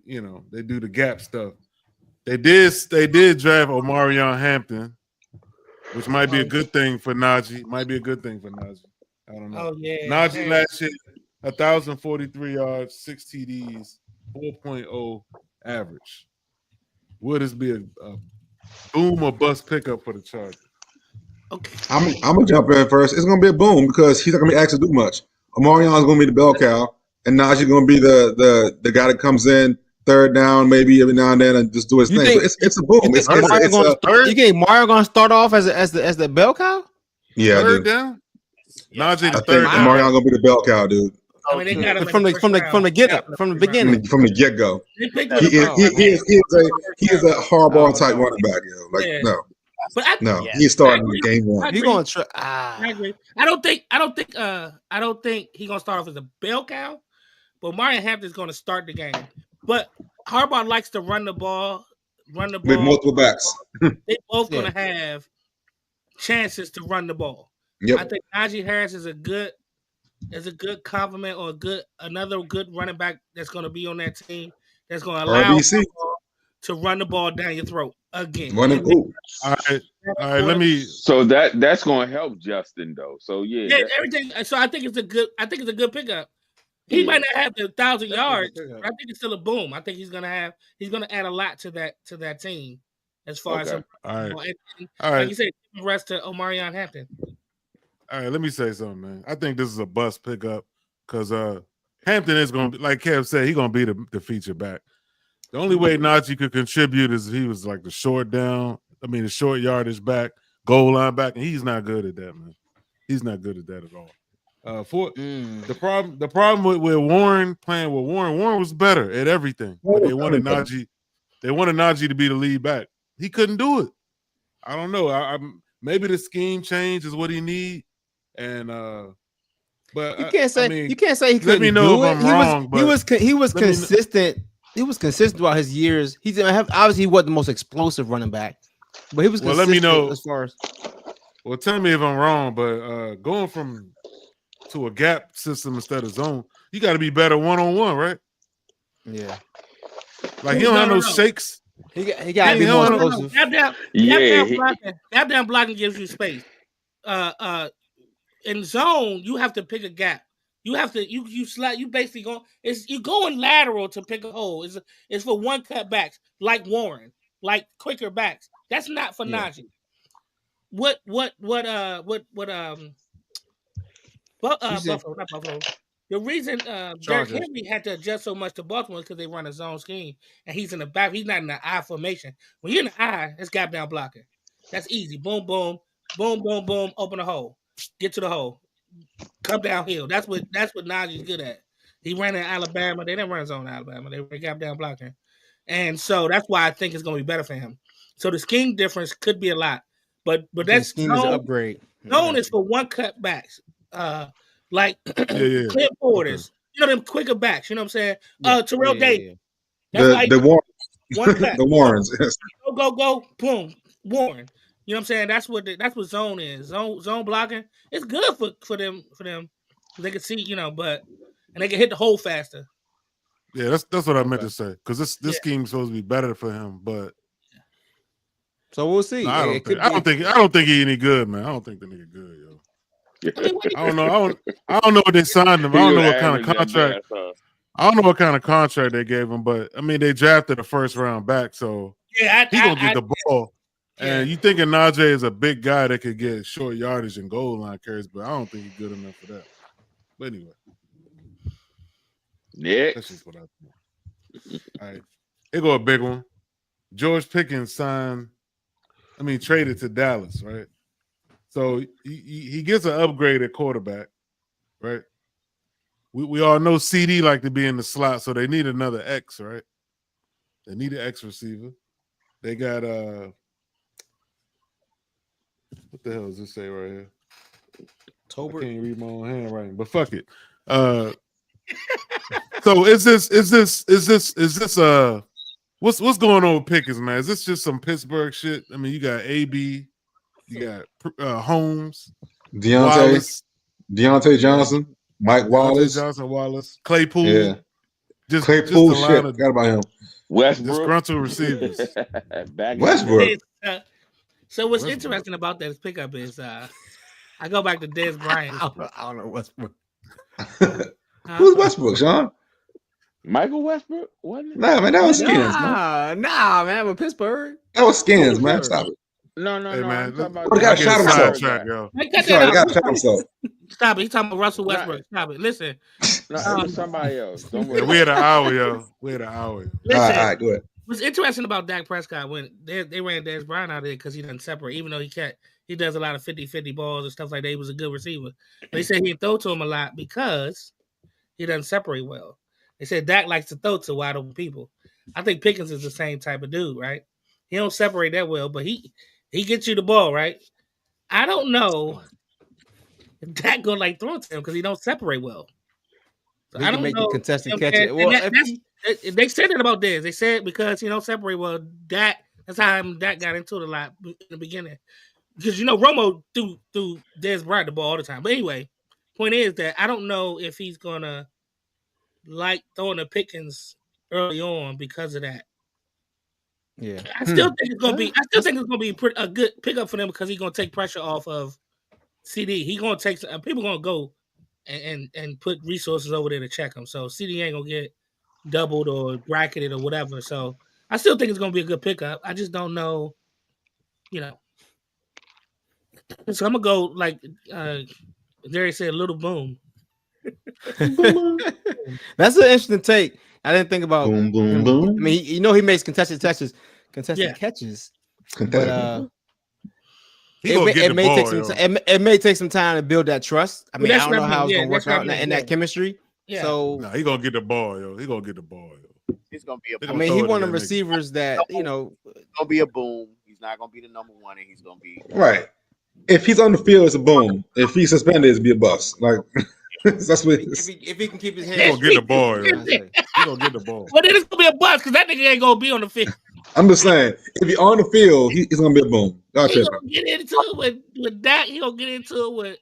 do the gap stuff. They did draft Omarion Hampton, which might be a good thing for Najee. I don't know. Oh, yeah. Najee last year, 1,043 yards, 6 TDs, 4.0 average. Would this be a boom or bust pickup for the Chargers? Okay. I'm gonna jump in first. It's gonna be a boom because he's not gonna be asked to do much. Omarion's gonna be the bell cow, and Najee's gonna be the guy that comes in third down, maybe every now and then, and just do his thing. So it's a boom. You think Mario gonna start off as the bell cow? Yeah, third down. Najee, I think Omarion's gonna be the bell cow, dude. I mean, they got him from the beginning. From the get go. He is a hardball type running back. No. But he's starting game one. He's going to try. I agree. I don't think he's gonna start off as a bell cow. But Marion Hampton's gonna start the game. But Harbaugh likes to run the ball. With multiple backs. They both gonna have chances to run the ball. Yep. I think Najee Harris is a good compliment or another good running back that's gonna be on that team that's gonna allow to run the ball down your throat again. All right. Let me. So that's gonna help Justin though. So everything. So I think it's a good pickup. He might not have the 1,000 yards, but I think it's still a boom. I think he's gonna add a lot to that team as far as all right. Like you said, rest to Omarion Hampton. All right, let me say something, man. I think this is a bust pickup because Hampton is gonna be, like Kev said, he's gonna be the feature back. The only way Najee could contribute is if he was like the short yardage back, goal line back, and he's not good at that, man. He's not good at that at all. The problem with Warren playing with Warren was better at everything. But they wanted Najee to be the lead back. He couldn't do it. I don't know. Maybe the scheme change is what he need. And but you can't say he couldn't. Let me know if I'm wrong. He was consistent. He was consistent throughout his years. Obviously he wasn't the most explosive running back, but he was consistent. Let me know as far as. Well, tell me if I'm wrong, but going from to a gap system instead of zone, you got to be better one-on-one, right? Yeah. Like he don't have no shakes. He got to be more explosive. Gap down blocking gives you space. In zone, you have to pick a gap. You have to you slide. You basically you going lateral to pick a hole. It's for one cut backs like Warren, like quicker backs. That's not for Najee. Buffalo, not Buffalo. The reason Derrick Henry had to adjust so much to Baltimore is because they run a zone scheme, and he's in the back. He's not in the I formation. When you're in the I, it's gap down blocking. That's easy. Boom, boom, boom, boom, boom. Open the hole. Get to the hole. Come downhill. That's what Najee's good at. He ran in Alabama. They didn't run zone in Alabama. They were gap down blocking, and so that's why I think it's going to be better for him. So the scheme difference could be a lot, but that scheme is an upgrade. Zone is for one cut backs. Like clear forwarders, them quicker backs. You know what I'm saying? Terrell Davis. The Warrens. The Warrens. Go, boom, Warren. You know what I'm saying? That's what zone is. Zone blocking. It's good for them. They can see, and they can hit the hole faster. Yeah, that's what I meant to say. Because this scheme's supposed to be better for him, but so we'll see. No, I don't think he's any good, man. I don't think the nigga good, yo. I don't know. I don't know what they signed him. I don't know what kind of contract. I don't know what kind of contract they gave him, but I mean they drafted a first round back, so he's gonna get the ball. And you thinking Najee is a big guy that could get short yardage and goal line carries, but I don't think he's good enough for that. But anyway, that's just what I think. All right, here go a big one. George Pickens traded to Dallas, right? So he gets an upgrade at quarterback, right? We all know CD like to be in the slot, so they need another X, right? They need an X receiver. They got what the hell does this say right here? Tolbert. I can't read my own handwriting, but fuck it. So is this what's going on with Pickens, man? Is this just some Pittsburgh shit? I mean, you got AB. You got Holmes, Deontay Johnson, Mike Wallace, Claypool. Yeah, Claypool. Shit, forgot about him. Westbrook, disgruntled receivers. Westbrook. So what's interesting about that pickup is I go back to Dez Bryant. I don't know Westbrook. Who's Westbrook, Sean? Michael Westbrook? Wasn't it? Nah, man, that was Skins, man. Nah, man, with Pittsburgh. That was Skins, man. Stop it. No, man, I'm talking about the guy shot himself. Stop it. He's talking about Russell Westbrook. Stop it. Listen. No, somebody else. Don't worry. We had an hour, yo. Listen, all right, go ahead. What's interesting about Dak Prescott when they ran Dez Bryant out there because he doesn't separate, even though he does a lot of 50-50 balls and stuff like that. He was a good receiver. They said he'd throw to him a lot because he doesn't separate well. They said Dak likes to throw to wide open people. I think Pickens is the same type of dude, right? He don't separate that well, but he He gets you the ball, right? I don't know if Dak gonna like throw it to him because he don't separate well. So He I can don't make the know. contested catch. Well, They said it about Dez. They said because he don't separate well. That's how Dak got into it a lot in the beginning. Because Romo threw Dez Bryant the ball all the time. But anyway, point is that I don't know if he's gonna like throwing the Pickens early on because of that. Yeah, I still think it's gonna be. A good pickup for them because he's gonna take pressure off of CD. He's gonna take people gonna go and put resources over there to check him. So CD ain't gonna get doubled or bracketed or whatever. So I still think it's gonna be a good pickup. I just don't know. So I'm gonna go like Jerry said, little boom. That's an interesting take. I didn't think about boom, boom, him. boom. I mean, he makes contested catches, but it may take some time. It may take some time to build that trust. I mean, I don't know how it's gonna work out in that chemistry. Yeah. So no, he gonna get the ball, yo. He gonna get the ball, yo. He's gonna be I mean, he one of the receivers that it's gonna be a boom. He's not gonna be the number one, and he's gonna be right. If he's on the field, it's a boom. If he's suspended, it's be a bust. Like that's what. If he can keep his hands, he gonna get the ball, yo. He gonna get the ball. Well, then it's gonna be a bust because that nigga ain't gonna be on the field. I'm just saying, if he's on the field, he's gonna be a boom. He gonna get into it with that. He gonna get into it with.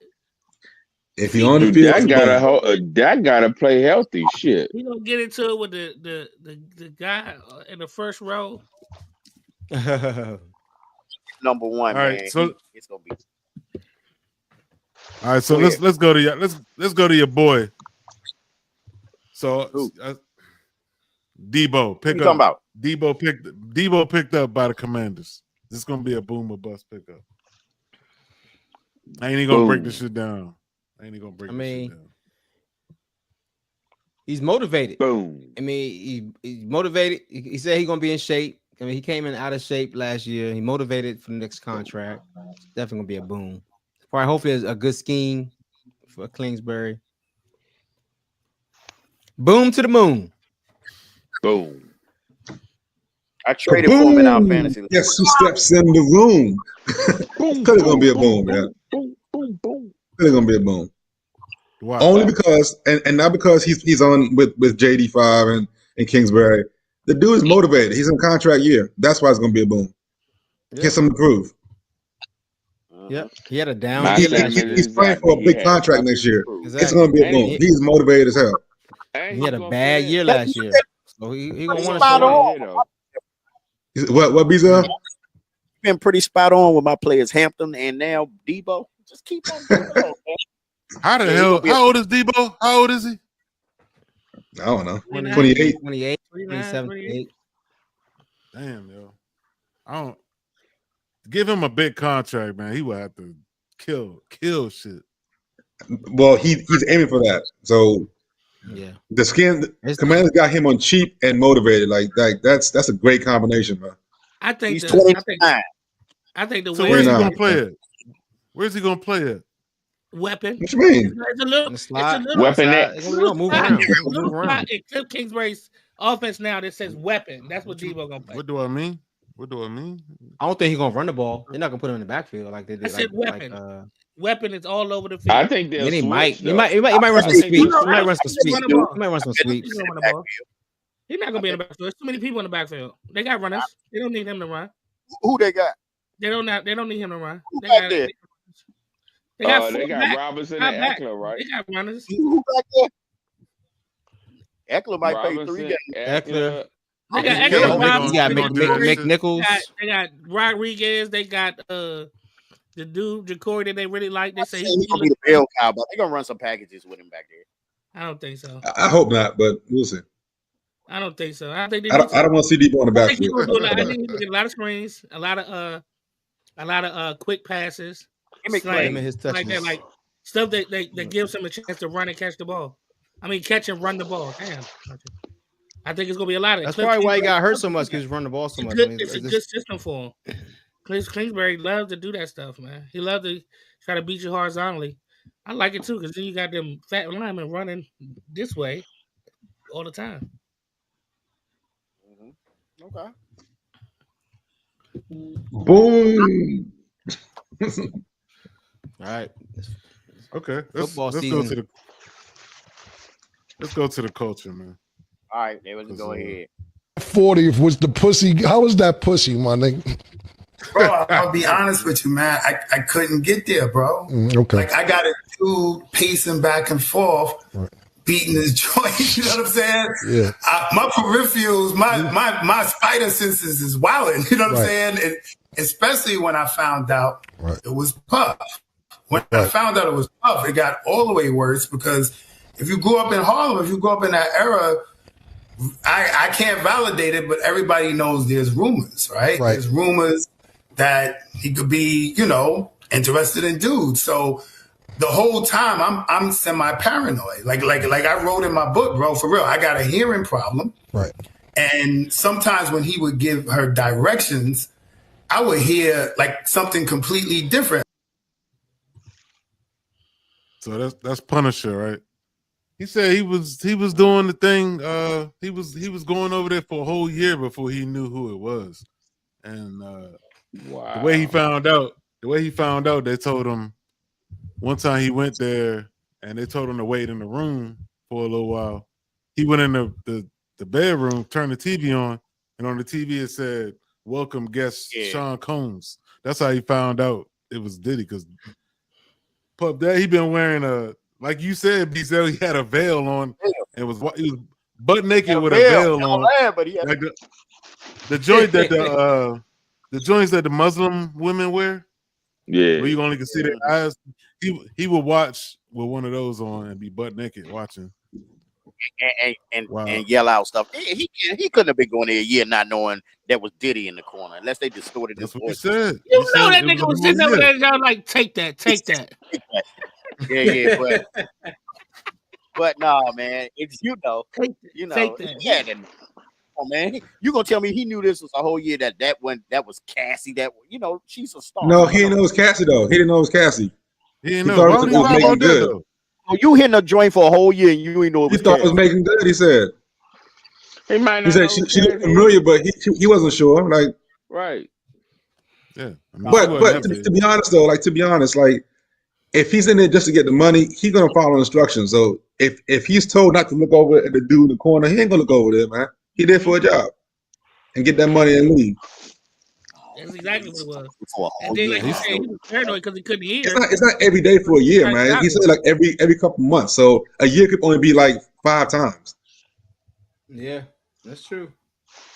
If he's on the field, Dak gotta play healthy. Shit. He gonna get into it with the guy in the first row. number one, all right, man. So it's gonna be. All right, so let's go to let's go to your boy. So Debo pick up. About? Debo picked up by the Commanders. This is gonna be a boom or bust pickup. I ain't even gonna break this shit down. Shit down. He's motivated. Boom. I mean, he's motivated. He said he's gonna be in shape. I mean, he came in out of shape last year. He motivated for the next contract. It's definitely gonna be a boom. Probably hopefully it's a good scheme for Kingsbury. Boom to the moon. Boom. I traded for him in our fantasy. Yes, he steps in the room. Clearly gonna be a boom, man. Clearly gonna be a boom. Wow. Only because, and not because he's on with JD5 and Kingsbury. The dude is motivated. He's in contract year. That's why it's gonna be a boom. He has something to prove. Yep. He had a down. He's playing for a big contract next year. Exactly. It's gonna be a boom. He's motivated as hell. He had a bad year last year, so he gonna want to spot on. What Bizarre? Been pretty spot on with my players, Hampton and now Debo. Just keep on doing it, man. How the hell? How old is Debo? How old is he? I don't know. 28, 27, 28. Damn, yo. I don't give him a big contract, man. He will have to kill shit. Well, he's aiming for that. So yeah, the Commanders got him on cheap and motivated. Like that's a great combination, man. I think he's 29. I think the so way where's he gonna play it? Where's he gonna play it? Weapon. What you mean? It's a little weapon. It's a little move around. In Cliff Kingsbury's offense now that says weapon. That's what Debo gonna play. What do I mean? I don't think he's gonna run the ball. They're not gonna put him in the backfield like they did. I said weapon. Weapon is all over the field. I think he might run some sweeps. He might run some sweeps. He's not gonna be in the backfield. There's too many people in the backfield. They got runners. They don't need him to run. Who they got? They don't need him to run. They got Robinson and Eckler, right? They got runners. Who back there? Eckler might play 3 games. Eckler. They got Eckler. They got McNichols. They got Rodriguez. They got the dude Jacory that they really like. They say he's gonna be the bell cow, but they're gonna run some packages with him back there. I don't think so. I hope not, but we'll see. I don't think so. I don't want to see Debo in the backfield. I think he's gonna get a lot of screens, a lot of quick passes. Like that, like stuff that gives him a chance to run and catch the ball. I mean, catch and run the ball. Damn. I think it's gonna be a lot of. That's probably why he got hurt so much because he's running the ball so much. It's a good system for him. Kingsbury loves to do that stuff, man. He loves to try to beat you horizontally. I like it too because then you got them fat linemen running this way all the time. Okay. Boom. All right. Okay. Let's Football go season. let's go to the culture, man. All right, there was go ahead. 40 was the pussy. How was that pussy, my nigga? Bro, I'll be honest with you, man. I couldn't get there, bro. Okay. Like I got a dude pacing back and forth, beating his joint. You know what I'm saying? Yeah. My peripherals, my spider senses is wilding. You know what I'm saying? And especially when I found out it was Puff. When I found out it was Puff, it got all the way worse because if you grew up in Harlem, if you grew up in that era, I can't validate it, but everybody knows there's rumors, right? There's rumors that he could be, interested in dudes. So the whole time I'm semi-paranoid. Like I wrote in my book, bro, for real. I got a hearing problem. Right. And sometimes when he would give her directions, I would hear like something completely different. So that's Punisher, right? He said he was doing the thing. He was going over there for a whole year before he knew who it was. And the way he found out, they told him one time he went there and they told him to wait in the room for a little while. He went in the bedroom, turned the TV on, and on the TV it said, "Welcome guest Sean Combs." That's how he found out it was Diddy, because Pup Daddy, he been wearing a, like you said, B-Zell, he had a veil on and he was butt naked with a veil on. But he had like the joint that the joints that the Muslim women wear, where you only can see their eyes. He would watch with one of those on and be butt naked watching. And yell out stuff. He couldn't have been going there a year not knowing that was Diddy in the corner, unless they distorted his voice. He said. You know that nigga was sitting over there, y'all like, take that. Yeah, but no, man, it's yeah. Oh man, you gonna tell me he knew this was a whole year that was Cassie? That she's a star. No, he didn't know it was Cassie though. He didn't know it was Cassie. He didn't know. Why would he lie about that though? Oh, you hitting a joint for a whole year and you ain't know it was He thought it was making good. He said. He might not. He said she looked familiar, but he wasn't sure. Like, right. Yeah. But to be honest though, like if he's in there just to get the money, he's gonna follow instructions. So if he's told not to look over at the dude in the corner, he ain't gonna look over there, man. He there for a job and get that money and leave. That's exactly what it was. And then, like you said, he was paranoid because he couldn't hear. It's not every day for a year, man. He said like every couple months. So a year could only be like 5 times. Yeah, that's true.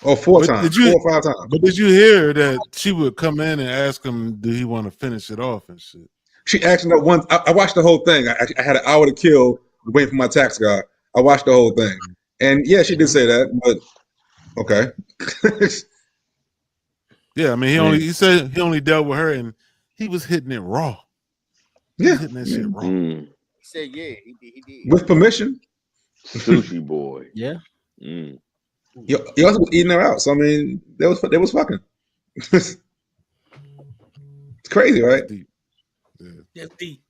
Or 4 times, 4 or 5 times. But did you hear that she would come in and ask him, do he want to finish it off and shit? She asked him that once. I watched the whole thing. I had an hour to kill waiting for my tax guy. I watched the whole thing. And yeah, she did say that, but okay. Yeah, I mean, he said he only dealt with her and he was hitting it raw. He was hitting that shit raw. He said, yeah, he did. With permission. Sushi boy. Yeah. He also was eating her out. So I mean, they was fucking. It's crazy, right? Deep. Yeah. That's deep.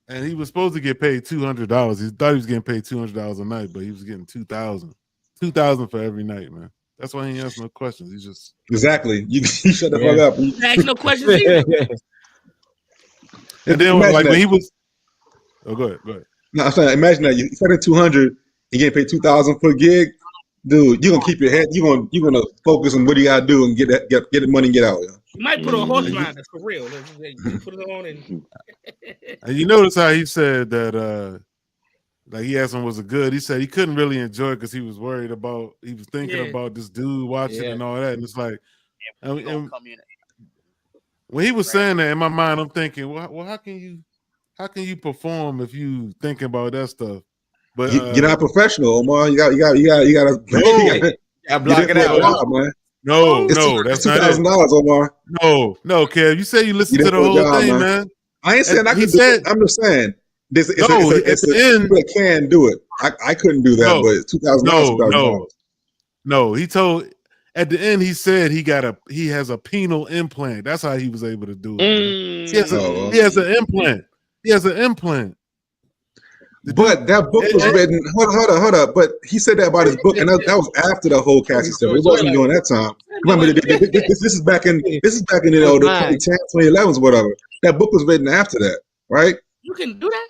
And he was supposed to get paid $200. He thought he was getting paid $200 a night, but he was getting $2,000. $2,000 for every night, man. That's why he ain't asking no questions. He's just exactly. You shut the fuck up. You ask no questions either. And then like when he was, go ahead. No, I'm saying, imagine that you started 200, you getting paid 2,000 per gig, dude. You're gonna keep your head. You're gonna focus on what you gotta do and get the money and get out. You might put on horse blinders for real. Put it on and you notice how he said that. Like he asked him, was it good? He said he couldn't really enjoy it because he was worried about. He was thinking about this dude watching and all that. And it's like, and when he was saying that in my mind, I'm thinking, well, how can you perform if you thinking about that stuff? But you're not professional, Omar. You gotta block it out, man. No, that's not it. $2,000, Omar. No, Kev. You say you listen to the whole thing, man. I ain't saying I can do it. I'm just saying. It's at the end, people that can do it. I couldn't do that, but $2,000. No, he told at the end. He said he has a penile implant. That's how he was able to do it. He has an implant. He has an implant. But that book was written. Hold up. But he said that about his book, and that was after the whole Cassie stuff. It wasn't during that time. Remember, this is back in the 2010s, 2011s, whatever. That book was written after that, right? You can do that.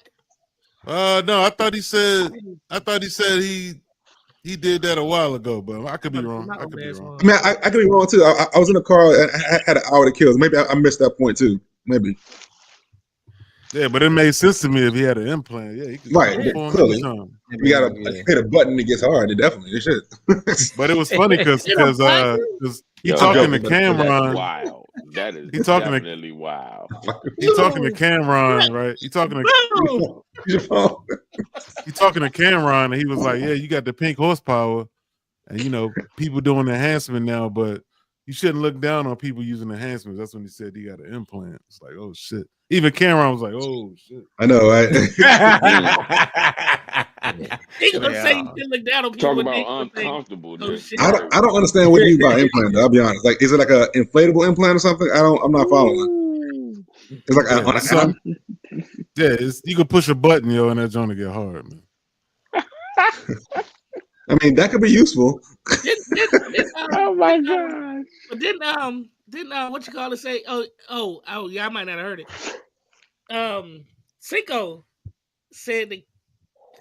No, I thought he said he did that a while ago, but I could be wrong. I could be wrong. I mean, I could be wrong too. I was in the car and I had an hour to kill. Maybe I missed that point too. Maybe. Yeah, but it made sense to me if he had an implant. Yeah, he could clearly. You got to hit a button that gets hard. It definitely should. But it was funny because he talking to Cameron. Wow, that is definitely wild. He talking to Cameron, right? He talking to Cameron, and he was like, "Yeah, you got the pink horsepower, and people doing enhancement now, but you shouldn't look down on people using enhancements." That's when he said he got an implant. It's like, oh shit. Even Cameron was like, "Oh shit." I know, right? He gonna say you should look down on people. Talk about uncomfortable. I don't understand what you mean by implant. I'll be honest. Like, is it like an inflatable implant or something? I'm not following. It's like on an arm. Yeah, you can push a button, and that joint to get hard, man. I mean, that could be useful. Oh my god! But didn't what you call it say? Oh yeah, I might not have heard it. Cinco said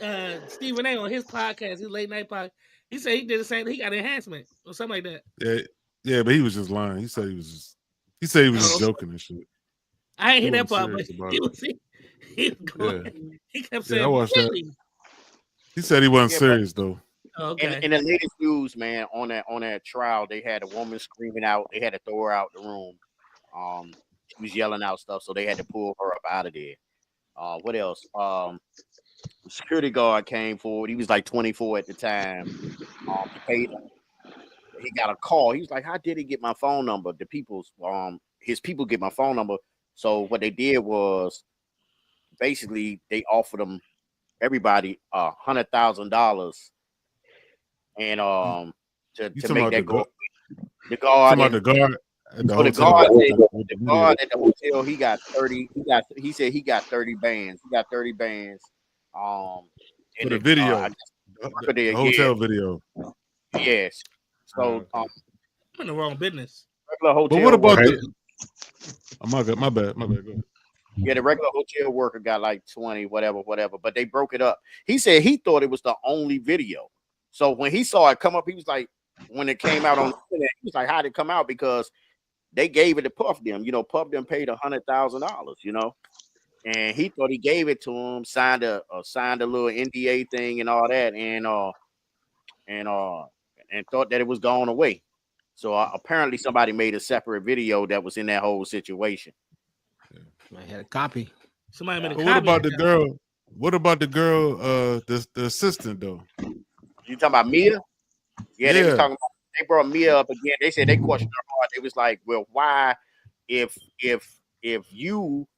that Stephen A on his podcast, his late night podcast, he said he did the same. He got enhancement or something like that. Yeah, but he was just lying. He said he was just joking and shit. I ain't hear that part, but he was going. Yeah. He kept saying, I watched that. He said he wasn't serious though. Okay. In the latest news, man, on that trial, they had a woman screaming out. They had to throw her out the room. She was yelling out stuff, so they had to pull her up out of there. What else? The security guard came forward. He was like 24 at the time. He paid him. He got a call. He was like, "How did he get my phone number?" His people get my phone number. So what they did was basically they offered him everybody $100,000. And to make that go, the guard at the hotel, he got 30. He said he got 30 bands. He got 30 bands. For the video, the hotel video. Yes. So I'm in the wrong business. Regular hotel. But what about my bad. Go ahead. Yeah, the regular hotel worker got like 20, whatever. But they broke it up. He said he thought it was the only video. So when he saw it come up, he was like, when it came out on the internet, he was like, "How'd it come out?" Because they gave it to Puff them. Puff them paid $100,000. And he thought he gave it to him, signed a little NDA thing and all that, and thought that it was going away. So apparently somebody made a separate video that was in that whole situation. I had a copy. Somebody made a copy. What about the girl? What about the girl? The assistant though. You talking about Mia? Yeah, they was talking about. They brought Mia up again. They said they questioned her hard. They was like, "Well, why? If you,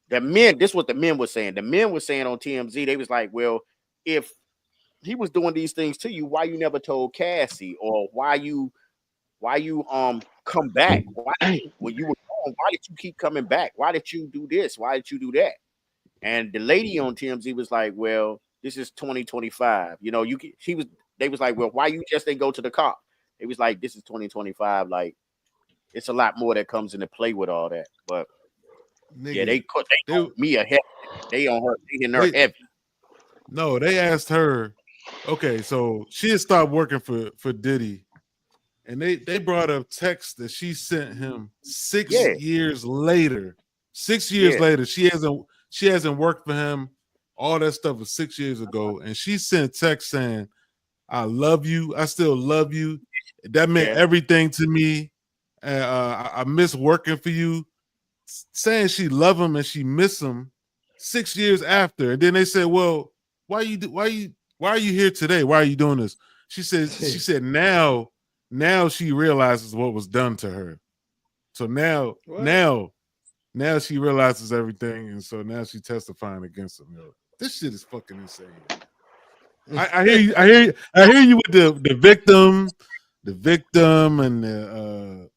the men, this is what the men were saying. The men were saying on TMZ. They was like, well, if he was doing these things to you, why you never told Cassie, or why you come back? Why when you were gone, why did you keep coming back? Why did you do this? Why did you do that?" And the lady on TMZ was like, "Well, this is 2025. They was like, "Well, why you just didn't go to the cop?" It was like, "This is 2025. Like, it's a lot more that comes into play with all that." But nigga, yeah, they on Mia heavy. They on her. They in her heavy. No, they asked her. Okay, so she had stopped working for Diddy, and they brought up texts that she sent him 6 years later. 6 years later, she hasn't worked for him. All that stuff was 6 years ago, and she sent text saying, "I love you. I still love you. That meant everything to me. I miss working for you." Saying she love him and she miss him 6 years after, and then they said, "Well, why are you here today? Why are you doing this?" She said now she realizes what was done to her. So now she realizes everything, and so now she's testifying against him. This shit is fucking insane. I hear you with the victim and the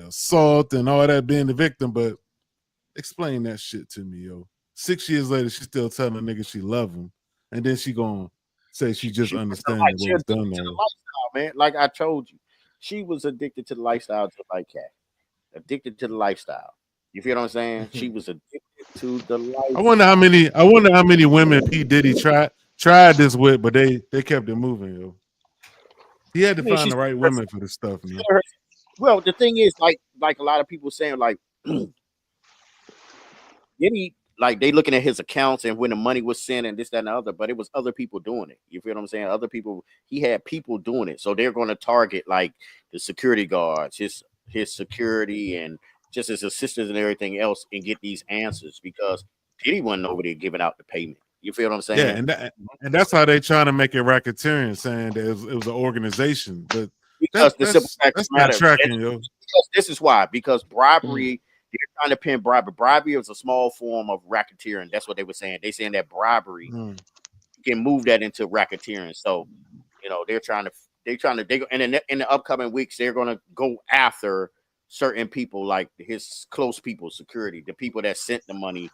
assault and all that, being the victim, but explain that shit to me, yo. 6 years later, she's still telling a nigga she love him. and then she gonna say she just understanding what was done there. Man, like I told you, she was addicted to the lifestyle just like Cat. Addicted to the lifestyle. You feel what I'm saying? She was addicted to the lifestyle. I wonder how many women P. Diddy tried this with, but they kept it moving, yo. He had to find the right women for this stuff, man. Well, the thing is, like a lot of people saying, like Diddy, like they looking at his accounts and when the money was sent and this, that, and the other, but it was other people doing it. You feel what I'm saying? Other people, he had people doing it, so they're going to target like the security guards, his security, and just his assistants and everything else, and get these answers because Diddy wasn't over there giving out the payment. You feel what I'm saying? Yeah, and that's how they trying to make it racketeering, saying that it was an organization, but because the simple fact that's matter, not tracking, yo. Because this is why, because bribery, they're trying to pin bribery. Bribery is a small form of racketeering. That's what they were saying. They saying that bribery you can move that into racketeering. So, you know, they're trying to in the upcoming weeks, they're going to go after certain people, like his close people, security, the people that sent the money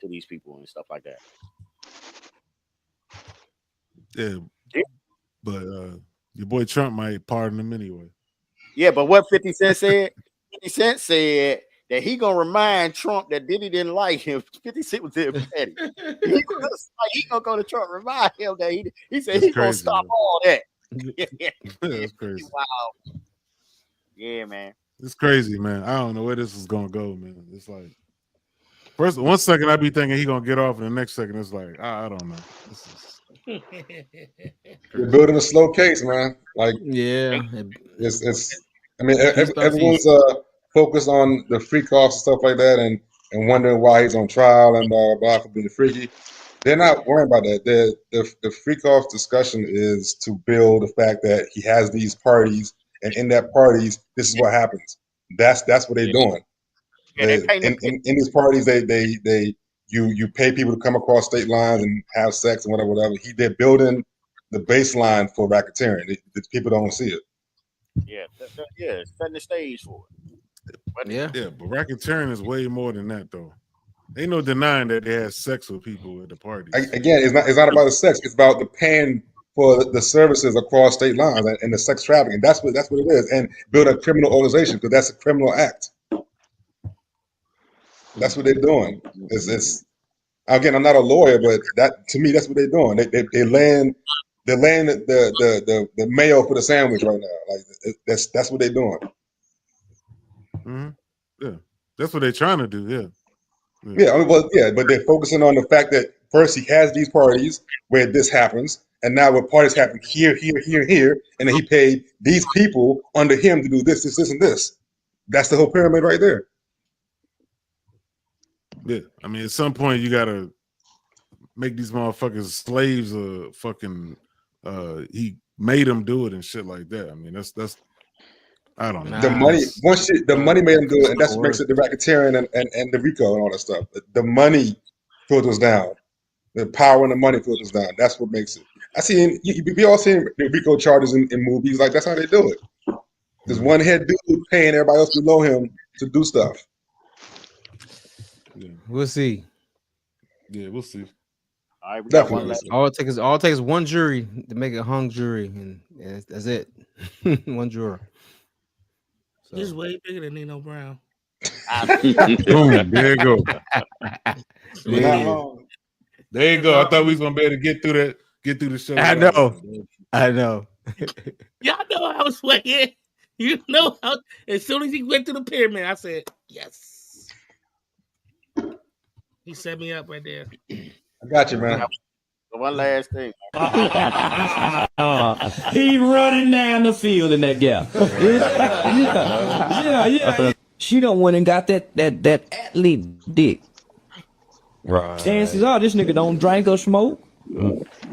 to these people and stuff like that. Yeah. But your boy Trump might pardon him anyway. Yeah, but what 50 Cent said? 50 Cent said that he gonna remind Trump that Diddy didn't like him. 50 Cent was there petty. He gonna go to Trump, remind him that he said he's gonna stop all that. That's crazy. Wow. Yeah, man. It's crazy, man. I don't know where this is gonna go, man. It's like one second I be thinking he gonna get off, and the next second it's like I don't know. You're building a slow case, man. Like it's. I mean, everyone's focused on the free costs and stuff like that, and wondering why he's on trial and blah blah for being freaky. They're not worrying about that. The free cost discussion is to build the fact that he has these parties, and in that parties, this is what happens. That's what they're doing. In these parties, you pay people to come across state lines and have sex and whatever. They're building the baseline for racketeering. People don't see it. Yeah, setting the stage for it. But racketeering is way more than that, though. Ain't no denying that they had sex with people at the parties. Again, it's not about the sex. It's about the paying for the services across state lines and the sex trafficking. That's what it is. And build a criminal organization because that's a criminal act. That's what they're doing. It's again, I'm not a lawyer, but that to me, that's what they're doing. They're laying the mayo for the sandwich right now. Like that's what they're doing. Mm-hmm. Yeah, that's what they're trying to do. Yeah. But they're focusing on the fact that first he has these parties where this happens, and now where parties happen here, and then he paid these people under him to do this, and this. That's the whole pyramid right there. Yeah, I mean, at some point you gotta make these motherfuckers slaves. Fucking, he made them do it and shit like that. I mean, that's. I don't know. The money made them do it, and that's what makes it the racketeering and the RICO and all that stuff. The money filters down. The power and the money filters down. That's what makes it. We all seen the RICO charges in movies. Like that's how they do it. There's one head dude paying everybody else below him to do stuff. Yeah. We'll see. Yeah, we'll see. All right, we got one last. All it takes one jury to make a hung jury, and that's it. One juror. So. This is way bigger than Nino Brown. Boom, there you go. There you go. I thought we was gonna be able to get through the show. I know. Y'all know I was waiting. You know how as soon as he went to the pyramid, I said, yes. He set me up right there. I got you, man. One last thing. He running down the field in that gap. Yeah. She done went and got that athlete dick. Right. Chances are this nigga don't drink or smoke.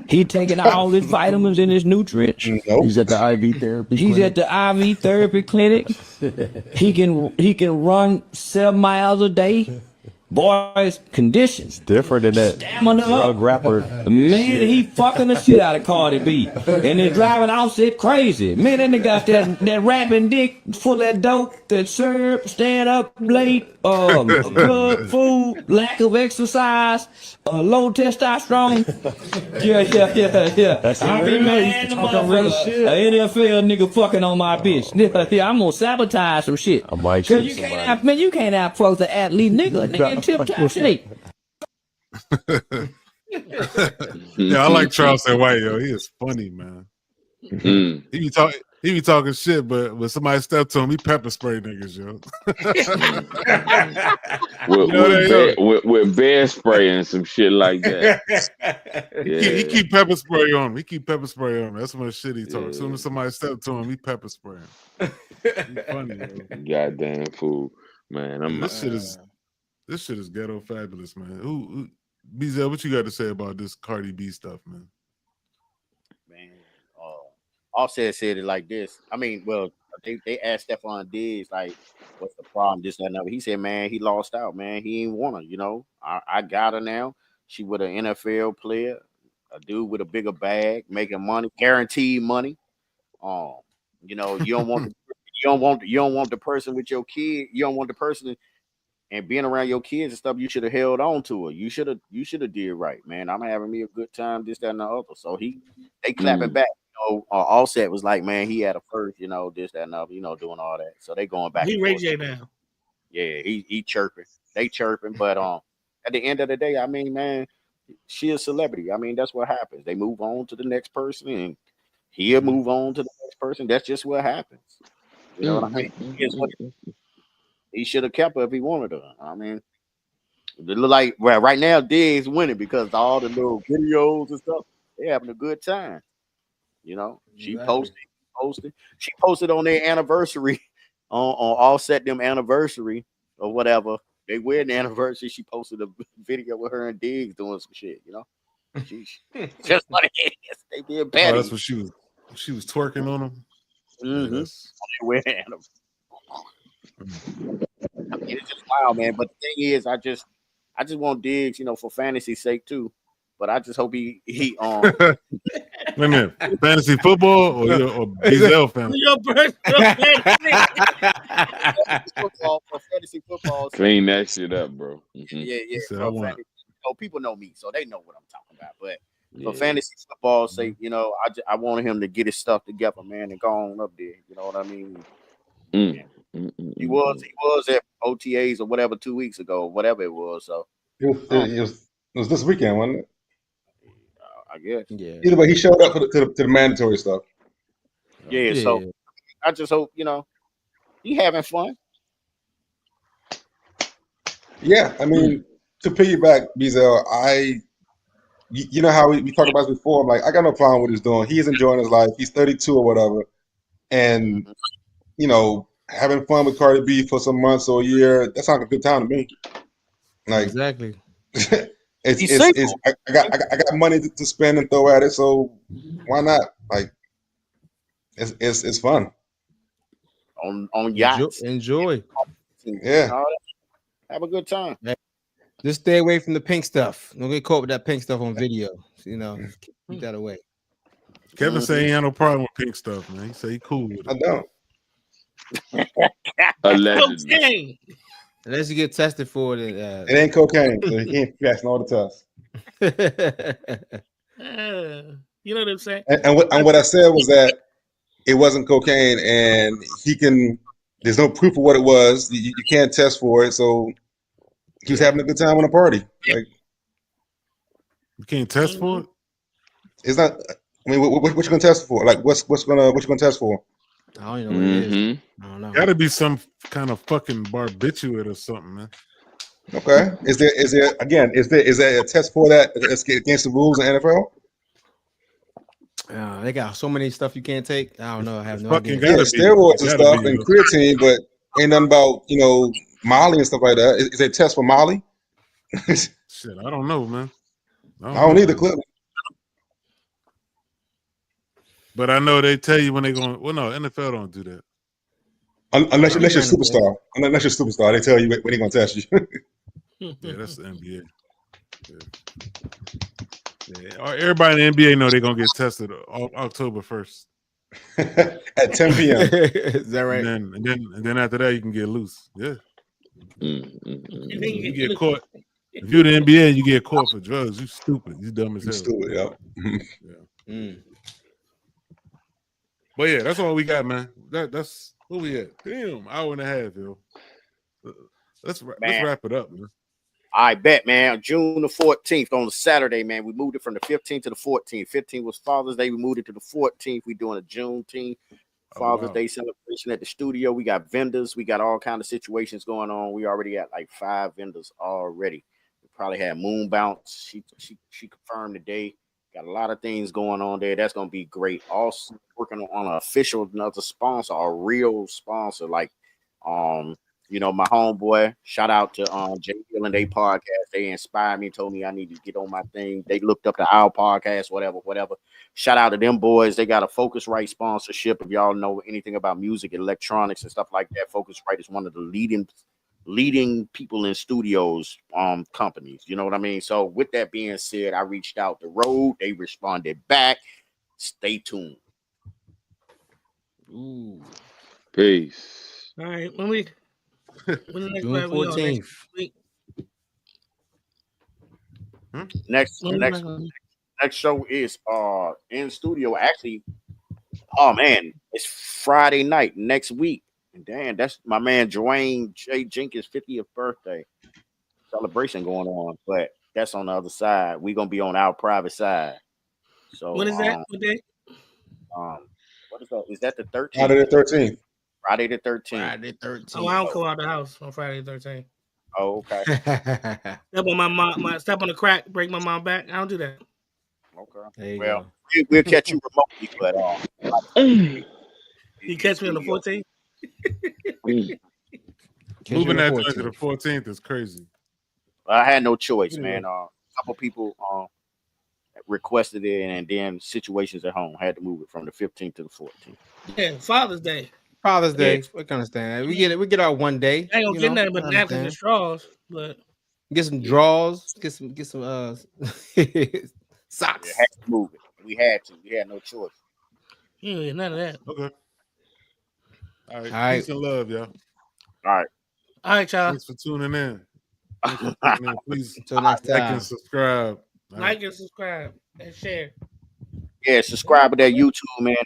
He taking all his vitamins and his nutrients. Nope. He's at the IV therapy. He's at the IV therapy clinic. He can run 7 miles a day. Boy's conditions. Different than that Stamina drug up. rapper. Man, he fucking the shit out of Cardi B. And his driving outfit crazy. Man, that nigga got that rapping dick full of that dope, that syrup, stand up late, club food, lack of exercise, low testosterone. Yeah. I be mad the motherfucker. An NFL nigga fucking on my bitch. Yeah, I'm gonna sabotage some shit. I might Cause shoot you somebody. can't man, you can't outfuck the athlete nigga in tip top shape. Yeah, I like Charleston White, yo. He is funny, man. He be talking shit, but when somebody step to him, he pepper spray niggas, yo. with bear spray and some shit like that. He keep pepper spray on him. He keep pepper spray on him. That's when shit he talks. As soon as somebody step to him, he pepper spray him. He funny, yo. Goddamn fool, man. This shit is ghetto fabulous, man. Who BZ, what you got to say about this Cardi B stuff, man? Man, Offset said it like this. I mean, well, they asked Stephon Diggs, like, what's the problem, this, that, and other. He said, man, he lost out, man. He ain't want her, you know. I got her now. She with an NFL player, a dude with a bigger bag, making money, guaranteed money. You know, you don't want the person with your kid. You don't want the person and being around your kids and stuff. You should have held on to her. You should have did right, man. I'm having me a good time, this, that, and the other. So they clapping back. You know, Offset was like, man, he had a first, you know, this, that, and other, you know, doing all that. So they going back. He Ray J now. Yeah, he chirping. They chirping, but at the end of the day, I mean, man, she a celebrity. I mean, that's what happens. They move on to the next person, and he'll move on to the next person. That's just what happens. You know what I mean? He should have kept her if he wanted her. I mean, it look like right now Diggs winning because all the little videos and stuff, they're having a good time. You know, she posted on their anniversary on Offset them anniversary or whatever. They wedding anniversary. She posted a video with her and Diggs doing some shit. You know, just what it is. They being petty. Oh, that's what she was twerking on them. Mm-hmm. On their wedding anniversary. I mean, it's just wild, man. But the thing is, I just want Diggs, you know, for fantasy's sake too. But I just hope he Wait a minute, fantasy football or BZL fantasy? Your for fantasy football. Clean that shit up, bro. Yeah. People know me, so they know what I'm talking about. But for fantasy football's sake, you know, I wanted him to get his stuff together, man, and go on up there. You know what I mean? Yeah. He was at OTAs or whatever 2 weeks ago, whatever it was. So it was this weekend, wasn't it? I guess. Yeah. Either way, he showed up to the mandatory stuff. Yeah. So I just hope, you know, he having fun. Yeah, I mean, to piggyback, Bezel, you know how we talked about this before. I'm like, I got no problem with what he's doing. He's enjoying his life. He's 32 or whatever, and you know, having fun with Cardi B for some months or a year, that sounds like a good time to me. Like exactly. I got money to spend and throw at it, so why not? Like, it's fun. On yachts. Enjoy. Yeah. Have a good time. Just stay away from the pink stuff. Don't get caught with that pink stuff on video. You know, keep that away. Kevin say he had no problem with pink stuff, man. He say he cool with it. I don't. Allegedly. Unless you get tested for it. It ain't cocaine, so he can't pass all the tests. You know what I'm saying? And what I said was that it wasn't cocaine, and there's no proof of what it was. You can't test for it, so he was having a good time on a party. Like, you can't test for it. It's not. I mean, what you gonna test for? Like, what you gonna test for? I don't even know what it is. I don't know. Gotta be some kind of fucking barbiturate or something, man. Okay. Is there a test for that that's against the rules in NFL? They got so many stuff you can't take. I don't know. I have no idea. idea. Yeah, steroids and stuff and creatine, but ain't nothing about, you know, Molly and stuff like that. Is there a test for Molly? Shit, I don't know, man. I don't need the clip. But I know they tell you when they're going. Well, no, NFL don't do that. Unless you're a superstar. Unless you're a superstar, they tell you when they're gonna test you. Yeah, that's the NBA. Yeah. Everybody in the NBA know they're gonna get tested October 1st. At 10 p.m. Is that right? And then after that you can get loose. Yeah. You get caught. If you're the NBA and you get caught for drugs, you stupid. You dumb as hell. Stupid, yeah. But yeah, that's all we got, man. That's where we at. Damn, hour and a half, yo. Let's wrap it up, man. I bet, man. June the 14th on a Saturday, man. We moved it from the 15th to the 14th. 15th was Father's Day. We moved it to the 14th. We're doing a Juneteenth Father's Day celebration at the studio. We got vendors. We got all kind of situations going on. We already got like 5 vendors already. We probably had Moon Bounce. She confirmed today. Got a lot of things going on there. That's gonna be great. Also working on an official another sponsor, a real sponsor, like my homeboy. Shout out to Jay Hill and they podcast. They inspired me, told me I need to get on my thing. They looked up to our podcast, whatever. Shout out to them boys. They got a Focusrite sponsorship. If y'all know anything about music, electronics, and stuff like that, Focusrite is one of the leading people in studios companies. You know what I mean? So with that being said, I reached out the road. They responded back. Stay tuned. Ooh. Peace. All right. When the next June 14th. Next show is in studio. Actually, oh man, it's Friday night next week. And damn, that's my man Dwayne J. Jenkins' 50th birthday celebration going on. But that's on the other side. We're gonna be on our private side. So when is that? What day? What is that? Is that the 13th? Friday the 13th. Friday the 13th. Friday 13th. Oh, I don't go out the house on Friday the 13th. Oh, okay. Step on my mom, step on the crack, break my mom back. I don't do that. Okay. Well, we'll catch you remotely, but you catch me on the 14th. Moving that to the 14th is crazy. I had no choice, man. A couple people requested it, and then situations at home had to move it from the 15th to the 14th. Yeah, Father's Day. Father's Day. We can understand that. We get our one day. I ain't gonna get nothing but napkins and straws, but get some draws, get some socks. We had to move it. We had to. We had no choice. You ain't get none of that. Okay. All right. Peace and love, y'all. All right, y'all. Thanks for tuning in. Please until next time. Like and subscribe. Like and subscribe and share. Yeah, subscribe to that YouTube, man.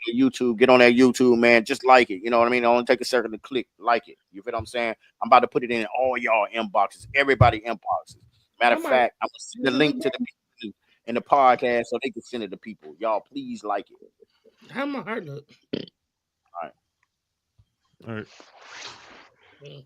Get on that YouTube, man. Just like it. You know what I mean? It only take a second to click like it. You feel what I'm saying? I'm about to put it in all y'all inboxes, everybody inboxes. Matter of fact, I'm gonna send the link to the people in the podcast so they can send it to people. Y'all, please like it. How my heart look? All right. All right.